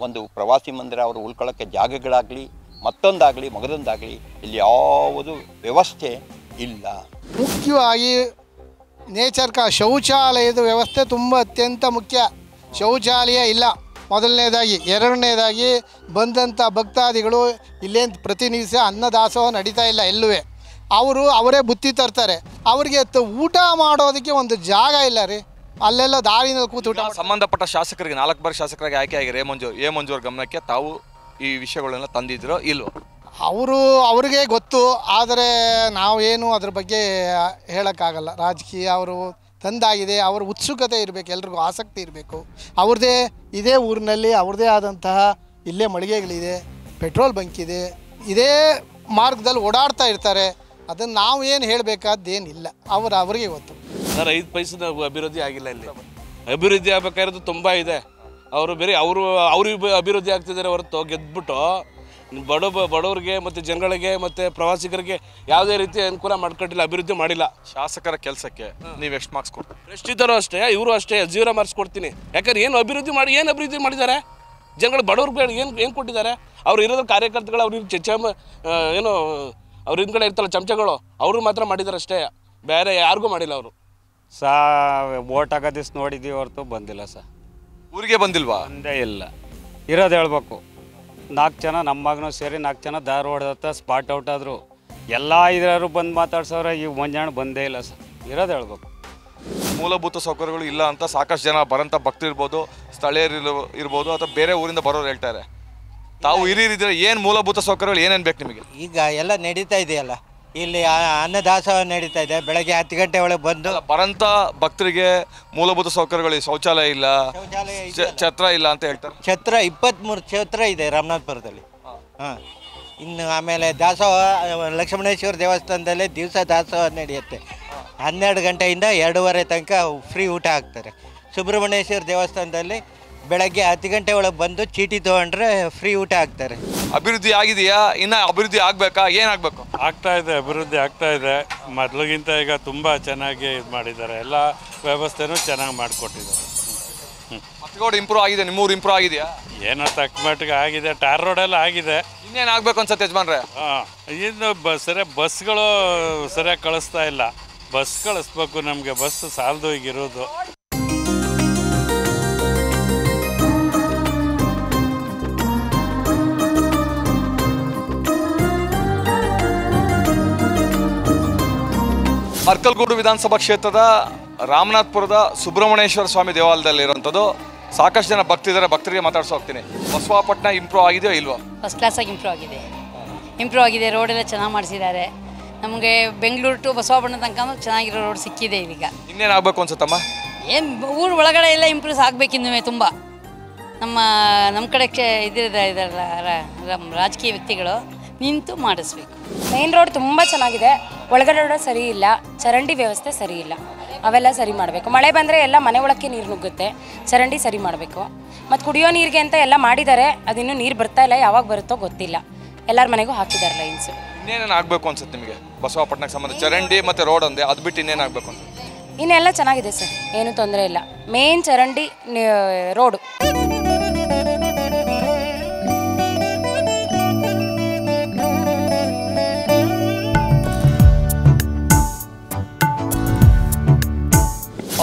ಒಂದು ಪ್ರವಾಸಿ ಮಂದಿರ, ಅವರು ಉಳ್ಕೊಳ್ಳೋಕ್ಕೆ ಜಾಗಗಳಾಗಲಿ, ಮತ್ತೊಂದಾಗಲಿ ಮಗದೊಂದಾಗಲಿ ಇಲ್ಲಿ ಯಾವುದು ವ್ಯವಸ್ಥೆ ಇಲ್ಲ. ಮುಖ್ಯವಾಗಿ ನೇಚರ್ ಶೌಚಾಲಯದ ವ್ಯವಸ್ಥೆ ತುಂಬ ಅತ್ಯಂತ ಮುಖ್ಯ. ಶೌಚಾಲಯ ಇಲ್ಲ ಮೊದಲನೇದಾಗಿ. ಎರಡನೇದಾಗಿ ಬಂದಂಥ ಭಕ್ತಾದಿಗಳು ಇಲ್ಲೇನು ಪ್ರತಿನಿತ್ಯ ಅನ್ನದಾಸೋಹ ನಡೀತಾ ಇಲ್ಲ ಎಲ್ಲೂ. ಅವರೇ ಬುತ್ತಿ ತರ್ತಾರೆ. ಅವ್ರಿಗೆ ಊಟ ಮಾಡೋದಕ್ಕೆ ಒಂದು ಜಾಗ ಇಲ್ಲ ರೀ. ಅಲ್ಲೆಲ್ಲ ದಾರಿನಲ್ಲಿ ಕೂತು ಊಟ. ಸಂಬಂಧಪಟ್ಟ ಶಾಸಕರಿಗೆ 4 ಬಾರಿ ಶಾಸಕರಾಗಿ ಆಯ್ಕೆ ಆಗಿರೋ ಎ ಮಂಜು ಅವ್ರ ಗಮನಕ್ಕೆ ತಾವು ಈ ವಿಷಯಗಳನ್ನೆಲ್ಲ ತಂದಿದ್ರೋ ಇಲ್ವೋ? ಅವ್ರಿಗೆ ಗೊತ್ತು, ಆದರೆ ನಾವೇನು ಅದ್ರ ಬಗ್ಗೆ ಹೇಳೋಕ್ಕಾಗಲ್ಲ. ರಾಜಕೀಯ ಅವರು ತಂದಾಗಿದೆ, ಅವ್ರ ಉತ್ಸುಕತೆ ಇರಬೇಕು, ಎಲ್ರಿಗೂ ಆಸಕ್ತಿ ಇರಬೇಕು. ಅವ್ರದ್ದೇ ಇದೇ ಊರಿನಲ್ಲಿ ಅವ್ರದ್ದೇ ಆದಂತಹ ಇಲ್ಲೇ ಮಳಿಗೆಗಳಿದೆ, ಪೆಟ್ರೋಲ್ ಬಂಕ್ ಇದೆ, ಇದೇ ಮಾರ್ಗದಲ್ಲಿ ಓಡಾಡ್ತಾ ಇರ್ತಾರೆ. ಅದನ್ನು ನಾವು ಏನು ಹೇಳಬೇಕಾದ್ದೇನಿಲ್ಲ, ಅವ್ರಿಗೆ ಗೊತ್ತು. ಸರ್ 5 ಪೈಸದ ಅಭಿವೃದ್ಧಿ ಆಗಿಲ್ಲ ಇಲ್ಲಿ. ಅಭಿವೃದ್ಧಿ ಆಗಬೇಕಾಗಿರೋದು ತುಂಬ ಇದೆ. ಅವರು ಬೇರೆ ಅವರು ಅಭಿವೃದ್ಧಿ ಆಗ್ತಿದ್ದಾರೆ ಹೊರತು ಗೆದ್ಬಿಟ್ಟು ಬಡವರಿಗೆ ಮತ್ತು ಜನಗಳಿಗೆ ಮತ್ತು ಪ್ರವಾಸಿಗರಿಗೆ ಯಾವುದೇ ರೀತಿ ಅನುಕೂಲ ಮಾಡ್ಕೊಂಡಿಲ್ಲ, ಅಭಿವೃದ್ಧಿ ಮಾಡಿಲ್ಲ. ಶಾಸಕರ ಕೆಲಸಕ್ಕೆ ನೀವು ಎಷ್ಟು ಮಾರ್ಕ್ಸ್ ಕೊಡ್ತೀರಿ? ಎಷ್ಟಿದ್ದಾರೋ ಅಷ್ಟೇ, ಇವರು ಅಷ್ಟೇ 0 ಮಾರ್ಕ್ಸ್ ಕೊಡ್ತೀನಿ. ಯಾಕಂದ್ರೆ ಏನು ಅಭಿವೃದ್ಧಿ ಮಾಡಿದ್ದಾರೆ? ಜನಗಳು ಬಡವ್ರಿಗೆ ಏನು ಕೊಟ್ಟಿದ್ದಾರೆ? ಅವ್ರು ಇರೋದ್ರ ಕಾರ್ಯಕರ್ತಗಳು ಅವ್ರಿಗೆ ಏನು ಅವ್ರ ಹಿಂದ್ಗಡೆ ಇರ್ತಲ್ಲ ಚಮಚಗಳು, ಅವರು ಮಾತ್ರ ಮಾಡಿದ್ದಾರೆ ಅಷ್ಟೇ, ಬೇರೆ ಯಾರಿಗೂ ಮಾಡಿಲ್ಲ ಅವರು. ವೋಟ್ ಹಾಕೋ ದಿವ್ಸ ನೋಡಿದ್ದೀವಿ ಹೊರತು ಬಂದಿಲ್ಲ ಸರ್. ಊರಿಗೆ ಬಂದಿಲ್ವಾ? ಒಂದೇ ಇಲ್ಲ, ಇರೋದು ಹೇಳ್ಬೇಕು. 4 ಜನ ನಮ್ಮ ಮಗನೂ ಸೇರಿ 4 ಜನ ಧಾರವಾಡ ಹತ್ರ ಸ್ಪಾಟ್ ಔಟ್ ಆದರು. ಎಲ್ಲ ಇದ್ರಾರು ಬಂದು ಮಾತಾಡ್ಸೋರೆ, ಈಗ ಮುಂಜಾನೆ ಬಂದೇ ಇಲ್ಲ ಸರ್. ಇರೋದು ಹೇಳ್ಬೇಕು. ಮೂಲಭೂತ ಸೌಕರ್ಯಗಳು ಇಲ್ಲ ಅಂತ ಸಾಕಷ್ಟು ಜನ ಬರೋಂಥ ಭಕ್ತರು ಇರ್ಬೋದು, ಸ್ಥಳೀಯರು ಇರ್ಬೋದು, ಅಥವಾ ಬೇರೆ ಊರಿಂದ ಬರೋರು ಹೇಳ್ತಾರೆ. ತಾವು ಹಿರಿಯರಿದ್ರೆ ಏನು ಮೂಲಭೂತ ಸೌಕರ್ಯಗಳು ಏನೇನು ಬೇಕು ನಿಮಗೆ? ಈಗ ಎಲ್ಲ ನಡೀತಾ ಇದೆಯಲ್ಲ, ಇಲ್ಲಿ ಅನ್ನದಾಸೋಹ ನಡೀತಾ ಇದೆ. ಬೆಳಗ್ಗೆ 10 ಗಂಟೆ ಒಳಗೆ ಬಂದು ಬರೋಂಥ ಭಕ್ತರಿಗೆ ಮೂಲಭೂತ ಸೌಕರ್ಯಗಳು, ಶೌಚಾಲಯ ಇಲ್ಲ, ಛತ್ರ ಇಲ್ಲ ಅಂತ ಹೇಳ್ತಾರೆ. ಛತ್ರ 23 ಛತ್ರ ಇದೆ ರಾಮನಾಥಪುರದಲ್ಲಿ. ಹಾಂ, ಇನ್ನು ಆಮೇಲೆ ದಾಸೋಹ ಲಕ್ಷ್ಮಣೇಶ್ವರ ದೇವಸ್ಥಾನದಲ್ಲಿ ದಿವಸ ದಾಸೋಹ ನಡೆಯುತ್ತೆ. 12 ಗಂಟೆಯಿಂದ 2:30 ತನಕ ಫ್ರೀ ಊಟ ಹಾಕ್ತಾರೆ. ಸುಬ್ರಹ್ಮಣ್ಯೇಶ್ವರ ದೇವಸ್ಥಾನದಲ್ಲಿ ಬೆಳಗ್ಗೆ 10 ಗಂಟೆ ಒಳಗೆ ಬಂದು ಚೀಟಿ ತೊಗೊಂಡ್ರೆ ಫ್ರೀ ಊಟ ಹಾಕ್ತಾರೆ. ಅಭಿವೃದ್ಧಿ ಆಗಿದೆಯಾ? ಇನ್ನು ಅಭಿವೃದ್ಧಿ ಆಗಬೇಕಾ? ಏನಾಗಬೇಕು? ಆಗ್ತಾ ಇದೆ, ಅಭಿವೃದ್ಧಿ ಆಗ್ತಾ ಇದೆ. ಮೊದಲಿಗಿಂತ ಈಗ ತುಂಬ ಚೆನ್ನಾಗಿ ಇದು ಮಾಡಿದ್ದಾರೆ. ಎಲ್ಲ ವ್ಯವಸ್ಥೆನೂ ಚೆನ್ನಾಗಿ ಮಾಡಿಕೊಟ್ಟಿದ್ದಾರೆ. ಮತ್ತಗೋಡು ಇಂಪ್ರೂವ್ ಆಗಿದೆ, ನಿಮ್ಮೂರು ಇಂಪ್ರೂವ್ ಆಗಿದೆಯಾ? ಏನೋ ತಕ್ಕ ಮಟ್ಟಿಗೆ ಆಗಿದೆ. ಟಾರ್ ರೋಡೆಲ್ಲ ಆಗಿದೆ. ಇನ್ನೇನು ಆಗಬೇಕು ಅನ್ಸುತ್ತೆ ಯಜಮಾನ್ರೆ? ಇನ್ನು ಸರಿಯಾಗಿ ಬಸ್ಗಳು ಸರಿಯಾಗಿ ಕಳಿಸ್ತಾ ಇಲ್ಲ. ಬಸ್ ಕಳಿಸ್ಬೇಕು ನಮಗೆ. ಬಸ್ ಸಾಲದು ಈಗಿರೋದು. ಅರ್ಕಲ್ಗೂಡು ವಿಧಾನಸಭಾ ಕ್ಷೇತ್ರದ ರಾಮನಾಥಪುರದ ಸುಬ್ರಹ್ಮಣ್ಯೇಶ್ವರ ಸ್ವಾಮಿ ದೇವಾಲಯದಲ್ಲಿರುವಂಥದ್ದು. ಸಾಕಷ್ಟು ಜನ ಭಕ್ತಿದ್ದಾರೆ, ಭಕ್ತರಿಗೆ ಮಾತಾಡ್ಸೋ ಹೋಗ್ತೀನಿ. ಬಸವಾಪಟ್ಟಣ ಇಂಪ್ರೂವ್ ಆಗಿದೆಯೋ ಇಲ್ವೋ? ಫಸ್ಟ್ ಕ್ಲಾಸಾಗಿ ಇಂಪ್ರೂವ್ ಆಗಿದೆ. ರೋಡೆಲ್ಲ ಚೆನ್ನಾಗಿ ಮಾಡಿಸಿದ್ದಾರೆ. ನಮಗೆ ಬೆಂಗಳೂರು ಟು ಬಸವಾಪಟ್ಟಣ ತನಕ ಚೆನ್ನಾಗಿರೋ ರೋಡ್ ಸಿಕ್ಕಿದೆ ಈಗ. ಇನ್ನೇನು ಆಗಬೇಕು ಅನ್ಸುತ್ತಮ್ಮ? ಏನು ಊರು ಒಳಗಡೆ ಎಲ್ಲ ಇಂಪ್ರೂವ್ ಆಗಬೇಕಿನ್ನು ತುಂಬ. ನಮ್ಮ ಕಡೆ ಇದಾರಲ್ಲ ರಾಜಕೀಯ ವ್ಯಕ್ತಿಗಳು ನಿಂತು ಮಾಡಿಸ್ಬೇಕು. ಮೇನ್ ರೋಡ್ ತುಂಬ ಚೆನ್ನಾಗಿದೆ. ಒಳಗಡೆ ರೋಡ್ ಸರಿ ಇಲ್ಲ, ಚರಂಡಿ ವ್ಯವಸ್ಥೆ ಸರಿ ಇಲ್ಲ. ಅವೆಲ್ಲ ಸರಿ ಮಾಡಬೇಕು. ಮಳೆ ಬಂದರೆ ಎಲ್ಲ ಮನೆ ಒಳಕ್ಕೆ ನೀರು ನುಗ್ಗುತ್ತೆ. ಚರಂಡಿ ಸರಿ ಮಾಡಬೇಕು. ಮತ್ತು ಕುಡಿಯೋ ನೀರಿಗೆ ಅಂತ ಎಲ್ಲ ಮಾಡಿದ್ದಾರೆ. ಅದಿನ್ನೂ ನೀರು ಬರ್ತಾ ಇಲ್ಲ. ಯಾವಾಗ ಬರುತ್ತೋ ಗೊತ್ತಿಲ್ಲ. ಎಲ್ಲರ ಮನೆಗೂ ಹಾಕಿದ್ದಾರೆ ಲೈನ್ಸು. ಇನ್ನೇನೇನು ಆಗಬೇಕು ಅನ್ಸುತ್ತೆ ನಿಮಗೆ ಬಸವಾಪಟ್ಟಣಕ್ಕೆ ಸಂಬಂಧ? ಚರಂಡಿ ಮತ್ತು ರೋಡ್ ಒಂದೇ, ಅದು ಬಿಟ್ಟು ಇನ್ನೇನು ಆಗಬೇಕು ಅನ್ಸುತ್ತೆ? ಇನ್ನೆಲ್ಲ ಚೆನ್ನಾಗಿದೆ ಸರ್, ಏನೂ ತೊಂದರೆ ಇಲ್ಲ. ಮೇನ್ ಚರಂಡಿ, ರೋಡು.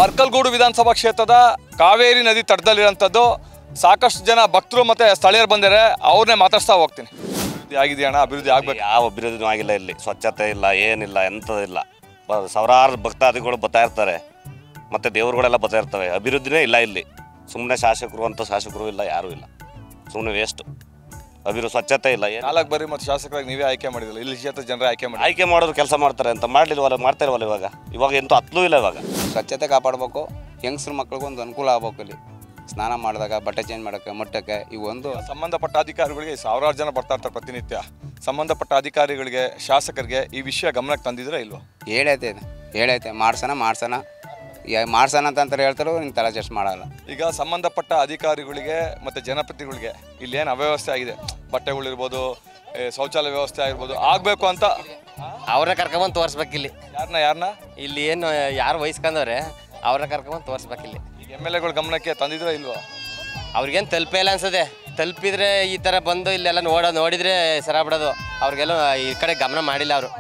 ಅರ್ಕಲ್ಗೂಡು ವಿಧಾನಸಭಾ ಕ್ಷೇತ್ರದ ಕಾವೇರಿ ನದಿ ತಟದಲ್ಲಿರೋಂಥದ್ದು. ಸಾಕಷ್ಟು ಜನ ಭಕ್ತರು ಮತ್ತು ಸ್ಥಳೀಯರು ಬಂದರೆ ಅವ್ರನ್ನೇ ಮಾತಾಡ್ಸ್ತಾ ಹೋಗ್ತೀನಿ. ಆಗಿದೆಯಾ ಅಣ್ಣ? ಅಭಿವೃದ್ಧಿ ಆಗಬೇಕು? ಯಾವ ಅಭಿವೃದ್ಧಿನೂ ಆಗಿಲ್ಲ. ಇಲ್ಲಿ ಸ್ವಚ್ಛತೆ ಇಲ್ಲ, ಏನಿಲ್ಲ, ಎಂಥದಿಲ್ಲ. ಸಾವಿರಾರು ಭಕ್ತಾದಿಗಳು ಬರ್ತಾ ಇರ್ತಾರೆ, ಮತ್ತು ದೇವರುಗಳೆಲ್ಲ ಬರ್ತಾ ಇರ್ತವೆ. ಅಭಿವೃದ್ಧಿನೇ ಇಲ್ಲ ಇಲ್ಲಿ. ಸುಮ್ಮನೆ ಶಾಸಕರು ಅಂತ ಶಾಸಕರು ಇಲ್ಲ, ಯಾರೂ ಇಲ್ಲ. ಸುಮ್ಮನೆ ವೇಸ್ಟು. ಸ್ವಚ್ಛತೆ ಇಲ್ಲ. 4 ಬಾರಿ ಮತ್ತು ಶಾಸಕರಾಗಿ ನೀವೇ ಆಯ್ಕೆ ಮಾಡಿದಿಲ್ಲ, ಇಲ್ಲಿ ಕ್ಷೇತ್ರ ಜನರೇ ಆಯ್ಕೆ ಮಾಡೋರು ಕೆಲಸ ಮಾಡ್ತಾರೆ ಅಂತ ಮಾಡಲಿಲ್ವಲ್ಲ, ಮಾಡ್ತಾ ಇಲ್ವಲ್ಲ ಇವಾಗ ಎಂತೂ ಹತ್ತಲೂ ಇಲ್ಲ. ಇವಾಗ ಸ್ವಚ್ಛತೆ ಕಾಪಾಡಬೇಕು. ಹೆಂಗಸ್ರ ಮಕ್ಳಿಗೆ ಒಂದು ಅನುಕೂಲ ಆಗ್ಬೇಕು. ಇಲ್ಲಿ ಸ್ನಾನ ಮಾಡಿದಾಗ, ಬಟ್ಟೆ ಚೇಂಜ್ ಮಾಡೋಕ್ಕೆ, ಮುಟ್ಟಕ್ಕೆ ಇವು ಒಂದು ಸಂಬಂಧಪಟ್ಟ ಅಧಿಕಾರಿಗಳಿಗೆ ಸಾವಿರಾರು ಜನ ಬರ್ತಾ ಇರ್ತಾರೆ ಪ್ರತಿನಿತ್ಯ. ಸಂಬಂಧಪಟ್ಟ ಅಧಿಕಾರಿಗಳಿಗೆ, ಶಾಸಕರಿಗೆ ಈ ವಿಷಯ ಗಮನಕ್ಕೆ ತಂದಿದ್ರೆ ಇಲ್ವೋ? ಹೇಳೈತೆ ಮಾಡ್ಸೋಣ ಅಂತ ಹೇಳ್ತಾರೋ ನಿನ್ನ ತಲೆ ಜಸ್ಟ್ ಮಾಡಲ್ಲ. ಈಗ ಸಂಬಂಧಪಟ್ಟ ಅಧಿಕಾರಿಗಳಿಗೆ ಮತ್ತು ಜನಪ್ರತಿನಿಧಿಗಳಿಗೆ ಇಲ್ಲಿ ಏನು ಅವ್ಯವಸ್ಥೆ ಆಗಿದೆ, ಬಟ್ಟೆಗಳಿರ್ಬೋದು, ಶೌಚಾಲಯ ವ್ಯವಸ್ಥೆ ಆಗಿರ್ಬೋದು, ಆಗಬೇಕು ಅಂತ ಅವ್ರನ್ನ ಕರ್ಕೊಂಬಂದು ತೋರಿಸ್ಬೇಕು. ಇಲ್ಲಿ ಯಾರನ್ನ ಇಲ್ಲಿ ಏನು ಯಾರು ವಹಿಸ್ಕೊಂಡವ್ರೆ ಅವ್ರನ್ನ ಕರ್ಕೊಂಬಂದು ತೋರಿಸ್ಬೇಕು. ಇಲ್ಲಿ MLAಗಳ ಗಮನಕ್ಕೆ ತಂದಿದ್ರೆ ಇಲ್ವೋ? ಅವ್ರಿಗೇನು ತಲುಪೇ ಇಲ್ಲ ಅನ್ಸದೆ. ತಲುಪಿದ್ರೆ ಈ ಥರ ಬಂದು ಇಲ್ಲೆಲ್ಲ ನೋಡಿದ್ರೆ ಸರ ಬಿಡೋದು. ಅವ್ರಿಗೆಲ್ಲ ಈ ಕಡೆ ಗಮನ ಮಾಡಿಲ್ಲ ಅವರು.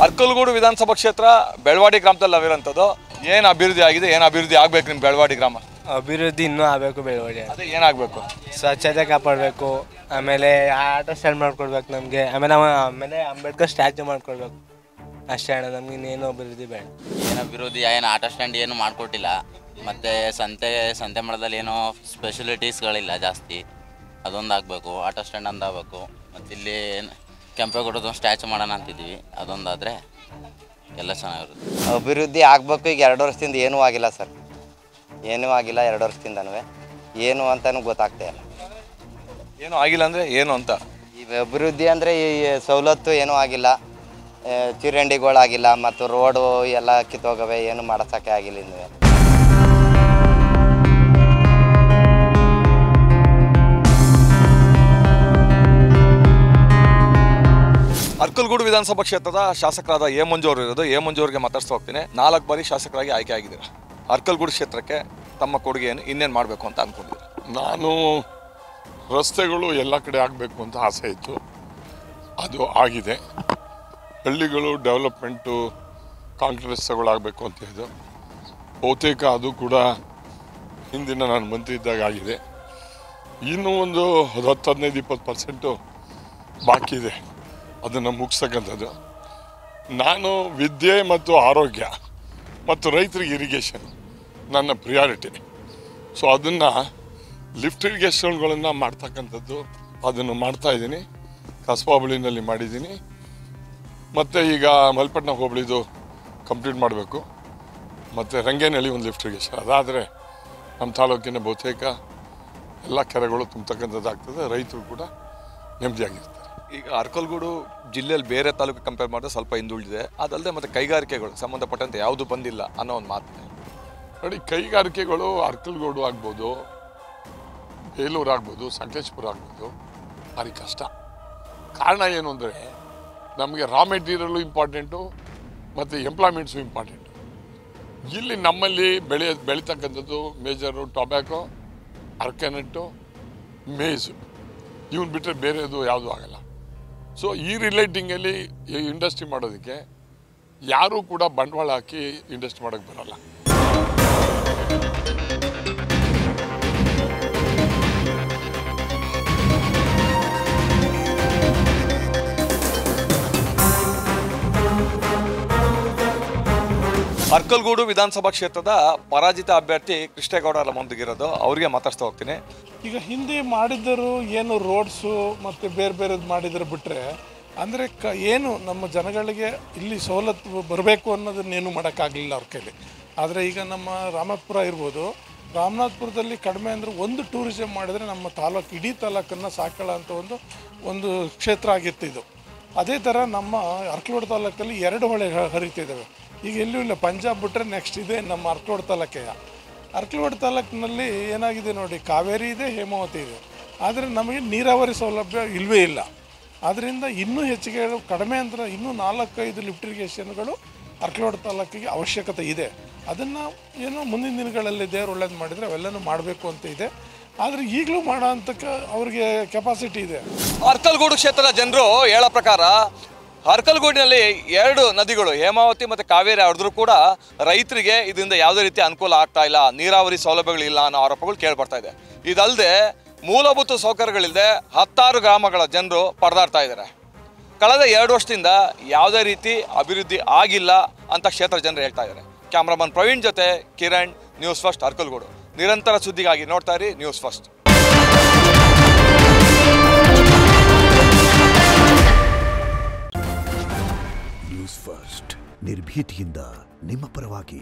ಅರ್ಕಲ್ಗೂಡು ವಿಧಾನಸಭಾ ಕ್ಷೇತ್ರ ಬೆಳವಾಡಿ ಗ್ರಾಮದಲ್ಲಿ ಅವಿರೋಂಥದ್ದು. ಏನು ಅಭಿವೃದ್ಧಿ ಆಗಿದೆ, ಏನು ಅಭಿವೃದ್ಧಿ ಆಗಬೇಕು ನಿಮ್ಮ ಬೆಳವಾಡಿ ಗ್ರಾಮ? ಅಭಿವೃದ್ಧಿ ಇನ್ನೂ ಆಗಬೇಕು. ಬೆಳವಾಡಿ ಅದೇ ಏನಾಗಬೇಕು? ಸ್ವಚ್ಛತೆ ಕಾಪಾಡಬೇಕು. ಆಮೇಲೆ ಆಟೋ ಸ್ಟ್ಯಾಂಡ್ ಮಾಡ್ಕೊಡ್ಬೇಕು ನಮಗೆ. ಆಮೇಲೆ ಅಂಬೇಡ್ಕರ್ ಸ್ಟ್ಯಾಚ್ಯೂ ಮಾಡ್ಕೊಡ್ಬೇಕು. ಅಷ್ಟೇ ಅಣ್ಣ, ನಮ್ಗೆ ಇನ್ನೇನು ಅಭಿವೃದ್ಧಿ ಬೇಡ. ಏನು ಅಭಿವೃದ್ಧಿ, ಏನು ಆಟೋ ಸ್ಟ್ಯಾಂಡ್ ಏನು ಮಾಡಿಕೊಟ್ಟಿಲ್ಲ. ಮತ್ತು ಸಂತೆ ಮಳದಲ್ಲಿ ಏನೋ ಸ್ಪೆಷಲಿಟೀಸ್ಗಳಿಲ್ಲ ಜಾಸ್ತಿ. ಅದೊಂದು ಆಗಬೇಕು. ಆಟೋ ಸ್ಟ್ಯಾಂಡ್ ಒಂದು ಆಗಬೇಕು. ಮತ್ತು ಇಲ್ಲಿ ಕೆಂಪೇಗೌಡದ ಸ್ಟ್ಯಾಚು ಮಾಡೋಣ ಅಂತಿದ್ವಿ. ಅದೊಂದಾದರೆ ಎಲ್ಲ ಚೆನ್ನಾಗಿರುತ್ತೆ. ಅಭಿವೃದ್ಧಿ ಆಗಬೇಕು. ಈಗ 2 ವರ್ಷದಿಂದ ಏನೂ ಆಗಿಲ್ಲ ಸರ್, ಏನೂ ಆಗಿಲ್ಲ 2 ವರ್ಷದಿಂದನೂ. ಏನು ಅಂತಲೂ ಗೊತ್ತಾಗ್ತಾ ಇಲ್ಲ. ಏನೂ ಆಗಿಲ್ಲ ಅಂದರೆ ಏನು ಅಂತ? ಈ ಅಭಿವೃದ್ಧಿ ಅಂದರೆ ಈ ಸವಲತ್ತು ಏನೂ ಆಗಿಲ್ಲ. ಚರಂಡಿಗಳಾಗಿಲ್ಲ ಮತ್ತು ರೋಡು ಎಲ್ಲ ಕಿತ್ತೋಗವೆ. ಏನು ಮಾಡೋಸೋಕ್ಕೆ ಆಗಿಲ್ಲ ಇನ್ನೂ. ಅರ್ಕಲ್ಗೂಡು ವಿಧಾನಸಭಾ ಕ್ಷೇತ್ರದ ಶಾಸಕರಾದ ಎ ಮಂಜು ಅವರು ಇರೋದು. ಎ ಮಂಜು ಅವರಿಗೆ ಮಾತಾಡ್ತಾ ಹೋಗ್ತೀನಿ. 4 ಬಾರಿ ಶಾಸಕರಾಗಿ ಆಯ್ಕೆ ಆಗಿದ್ದೀರಾ. ಅರ್ಕಲ್ಗೂಡು ಕ್ಷೇತ್ರಕ್ಕೆ ತಮ್ಮ ಕೊಡುಗೆಯನ್ನು ಇನ್ನೇನು ಮಾಡಬೇಕು ಅಂತ ಅಂದ್ಕೊಂಡಿದ್ದೀರಾ? ನಾನು ರಸ್ತೆಗಳು ಎಲ್ಲ ಕಡೆ ಆಗಬೇಕು ಅಂತ ಆಸೆ ಇತ್ತು, ಅದು ಆಗಿದೆ. ಹಳ್ಳಿಗಳು ಡೆವಲಪ್ಮೆಂಟು, ಕಾಂಕ್ರೀಟ್ ರಸ್ತೆಗಳಾಗಬೇಕು ಅಂತ ಇದು. ಬಹುತೇಕ ಅದು ಕೂಡ ಹಿಂದಿನ ನಾನು ಮಂತ್ರಿ ಇದ್ದಾಗ ಆಗಿದೆ. ಇನ್ನೂ ಒಂದು 10-15-20% ಬಾಕಿ ಇದೆ ಅದನ್ನು ಮುಗಿಸ್ತಕ್ಕಂಥದ್ದು. ನಾನು ವಿದ್ಯೆ ಮತ್ತು ಆರೋಗ್ಯ ಮತ್ತು ರೈತರಿಗೆ ಇರಿಗೇಷನ್ ನನ್ನ ಪ್ರಿಯಾರಿಟಿ. ಸೊ ಅದನ್ನು ಲಿಫ್ಟ್ ಇರಿಗೇಷನ್ಗಳನ್ನು ಮಾಡ್ತಕ್ಕಂಥದ್ದು ಅದನ್ನು ಮಾಡ್ತಾಯಿದ್ದೀನಿ. ಕಸ್ಬಾ ಹೋಬಳಿನಲ್ಲಿ ಮಾಡಿದ್ದೀನಿ. ಮತ್ತು ಈಗ ಮಲ್ಪಟ್ನ ಹೋಬಳಿದು ಕಂಪ್ಲೀಟ್ ಮಾಡಬೇಕು. ಮತ್ತು ರಂಗೇನಹಳ್ಳಿ ಒಂದು ಲಿಫ್ಟ್ ಇರಿಗೇಷನ್. ಅದಾದರೆ ನಮ್ಮ ತಾಲೂಕಿನ ಬಹುತೇಕ ಎಲ್ಲ ಕೆರೆಗಳು ತುಂಬತಕ್ಕಂಥದ್ದಾಗ್ತದೆ. ರೈತರು ಕೂಡ ನೆಮ್ಮದಿಯಾಗಿರ್ತಾರೆ. ಈಗ ಅರ್ಕಲ್ಗೂಡು ಜಿಲ್ಲೆಯಲ್ಲಿ ಬೇರೆ ತಾಲೂಕು ಕಂಪೇರ್ ಮಾಡಿದ್ರೆ ಸ್ವಲ್ಪ ಹಿಂದುಳಿದಿದೆ. ಅದಲ್ಲದೆ ಮತ್ತು ಕೈಗಾರಿಕೆಗಳು ಸಂಬಂಧಪಟ್ಟಂತೆ ಯಾವುದು ಬಂದಿಲ್ಲ ಅನ್ನೋ ಒಂದು ಮಾತಿದೆ. ನೋಡಿ, ಕೈಗಾರಿಕೆಗಳು ಅರ್ಕಲ್ಗೂಡು ಆಗ್ಬೋದು, ಬೇಲೂರು ಆಗ್ಬೋದು, ಸಕಲೇಶ್ಪುರ ಆಗ್ಬೋದು, ಭಾರಿ ಕಷ್ಟ. ಕಾರಣ ಏನು ಅಂದರೆ ನಮಗೆ ರಾ ಮೆಟೀರಿಯಲು ಇಂಪಾರ್ಟೆಂಟು ಮತ್ತು ಎಂಪ್ಲಾಯ್ಮೆಂಟ್ಸು ಇಂಪಾರ್ಟೆಂಟು. ಇಲ್ಲಿ ನಮ್ಮಲ್ಲಿ ಬೆಳೀತಕ್ಕಂಥದ್ದು ಮೇಜರು ಟೊಬ್ಯಾಕೊ, ಅರ್ಕೆನಟ್ಟು, ಮೇಜು. ಇವನು ಬಿಟ್ಟರೆ ಬೇರೆದು ಯಾವುದೂ ಆಗಲ್ಲ. ಸೊ ಈ ರಿಲೇಟಿಂಗಲ್ಲಿ ಇಂಡಸ್ಟ್ರಿ ಮಾಡೋದಕ್ಕೆ ಯಾರೂ ಕೂಡ ಬಂಡವಾಳ ಹಾಕಿ ಇಂಡಸ್ಟ್ರಿ ಮಾಡೋಕ್ಕೆ ಬರೋಲ್ಲ. ಅರ್ಕಲ್ಗೂಡು ವಿಧಾನಸಭಾ ಕ್ಷೇತ್ರದ ಪರಾಜಿತ ಅಭ್ಯರ್ಥಿ ಕೃಷ್ಣೇಗೌಡ ನಮ್ಮೊಂದಿಗಿರೋದು. ಅವರಿಗೆ ಮಾತಾಡ್ತಾ ಹೋಗ್ತೀನಿ. ಈಗ ಹಿಂದೆ ಮಾಡಿದ್ದರು ಏನು ರೋಡ್ಸು ಮತ್ತು ಬೇರೆ ಬೇರೆದು ಮಾಡಿದ್ರು ಬಿಟ್ಟರೆ ಅಂದರೆ ಏನು ನಮ್ಮ ಜನಗಳಿಗೆ ಇಲ್ಲಿ ಸವಲತ್ತು ಬರಬೇಕು ಅನ್ನೋದನ್ನೇನು ಮಾಡೋಕ್ಕಾಗಲಿಲ್ಲ ಅವ್ರ ಕೈಲಿ. ಆದರೆ ಈಗ ನಮ್ಮ ರಾಮಪುರ ಇರ್ಬೋದು, ರಾಮನಾಥಪುರದಲ್ಲಿ ಕಡಿಮೆ ಅಂದರೆ ಒಂದು ಟೂರಿಸಮ್ ಮಾಡಿದರೆ ನಮ್ಮ ತಾಲೂಕು ಇಡೀ ತಾಲೂಕನ್ನು ಸಾಕೊಳ್ಳೋ ಅಂಥ ಒಂದು ಕ್ಷೇತ್ರ ಆಗಿತ್ತು ಇದು. ಅದೇ ಥರ ನಮ್ಮ ಅರ್ಕಲ್ಗೂಡು ತಾಲೂಕಲ್ಲಿ 2 ಹೊಳೆ ಹರಿತಿದ್ದಾವೆ. ಈಗ ಎಲ್ಲೂ ಇಲ್ಲ. ಪಂಜಾಬ್ ಬಿಟ್ಟರೆ ನೆಕ್ಸ್ಟ್ ಇದೆ ನಮ್ಮ ಅರ್ಕಲ್ಗೂಡು ತಾಲೂಕೆಯ. ಅರ್ಕಲ್ಗೂಡು ತಾಲೂಕಿನಲ್ಲಿ ಏನಾಗಿದೆ ನೋಡಿ, ಕಾವೇರಿ ಇದೆ, ಹೇಮಾವತಿ ಇದೆ. ಆದರೆ ನಮಗೆ ನೀರಾವರಿ ಸೌಲಭ್ಯ ಇಲ್ಲವೇ ಇಲ್ಲ. ಆದ್ದರಿಂದ ಇನ್ನೂ ಹೆಚ್ಚಿಗೆ ಕಡಿಮೆ ಅಂದರೆ ಇನ್ನೂ 4-5 ಲಿಫ್ಟ್ ಇರಿಗೇಷನ್ಗಳು ಅರ್ಕಲ್ಗೂಡು ತಾಲೂಕಿಗೆ ಅವಶ್ಯಕತೆ ಇದೆ. ಅದನ್ನು ಏನೋ ಮುಂದಿನ ದಿನಗಳಲ್ಲಿ ದೇವರು ಒಳ್ಳೇದು ಮಾಡಿದರೆ ಅವೆಲ್ಲನೂ ಮಾಡಬೇಕು ಅಂತ ಇದೆ. ಆದರೆ ಈಗಲೂ ಮಾಡೋ ಅಂತ ಅವ್ರಿಗೆ ಕೆಪಾಸಿಟಿ ಇದೆ. ಅರ್ಕಲ್ಗೂಡು ಕ್ಷೇತ್ರದ ಜನರು ಹೇಳೋ ಪ್ರಕಾರ ಅರ್ಕಲ್ಗೂಡಿನಲ್ಲಿ 2 ನದಿಗಳು ಹೇಮಾವತಿ ಮತ್ತು ಕಾವೇರಿ ಹರಿದ್ರೂ ಕೂಡ ರೈತರಿಗೆ ಇದರಿಂದ ಯಾವುದೇ ರೀತಿ ಅನುಕೂಲ ಆಗ್ತಾ ಇಲ್ಲ, ನೀರಾವರಿ ಸೌಲಭ್ಯಗಳಿಲ್ಲ ಅನ್ನೋ ಆರೋಪಗಳು ಕೇಳಿಬರ್ತಾ ಇದೆ. ಇದಲ್ಲದೆ ಮೂಲಭೂತ ಸೌಕರ್ಯಗಳಿಲ್ಲದೆ 10 ಗ್ರಾಮಗಳ ಜನರು ಪರದಾಡ್ತಾ ಇದ್ದಾರೆ. ಕಳೆದ 2 ವರ್ಷದಿಂದ ಯಾವುದೇ ರೀತಿ ಅಭಿವೃದ್ಧಿ ಆಗಿಲ್ಲ ಅಂತ ಕ್ಷೇತ್ರ ಜನರು ಹೇಳ್ತಾ ಇದ್ದಾರೆ. ಕ್ಯಾಮ್ರಾಮನ್ ಪ್ರವೀಣ್ ಜೊತೆ ಕಿರಣ್, ನ್ಯೂಸ್ ಫಸ್ಟ್ ಅರ್ಕಲ್ಗೂಡು. ನಿರಂತರ ಸುದ್ದಿಗಾಗಿ ನೋಡ್ತಾ ಇರಿ ನ್ಯೂಸ್ ಫಸ್ಟ್. ನ್ಯೂಸ್ ಫಸ್ಟ್ ನಿರ್ಭೀತಿಯಿಂದ ನಿಮ್ಮ ಪರವಾಗಿ.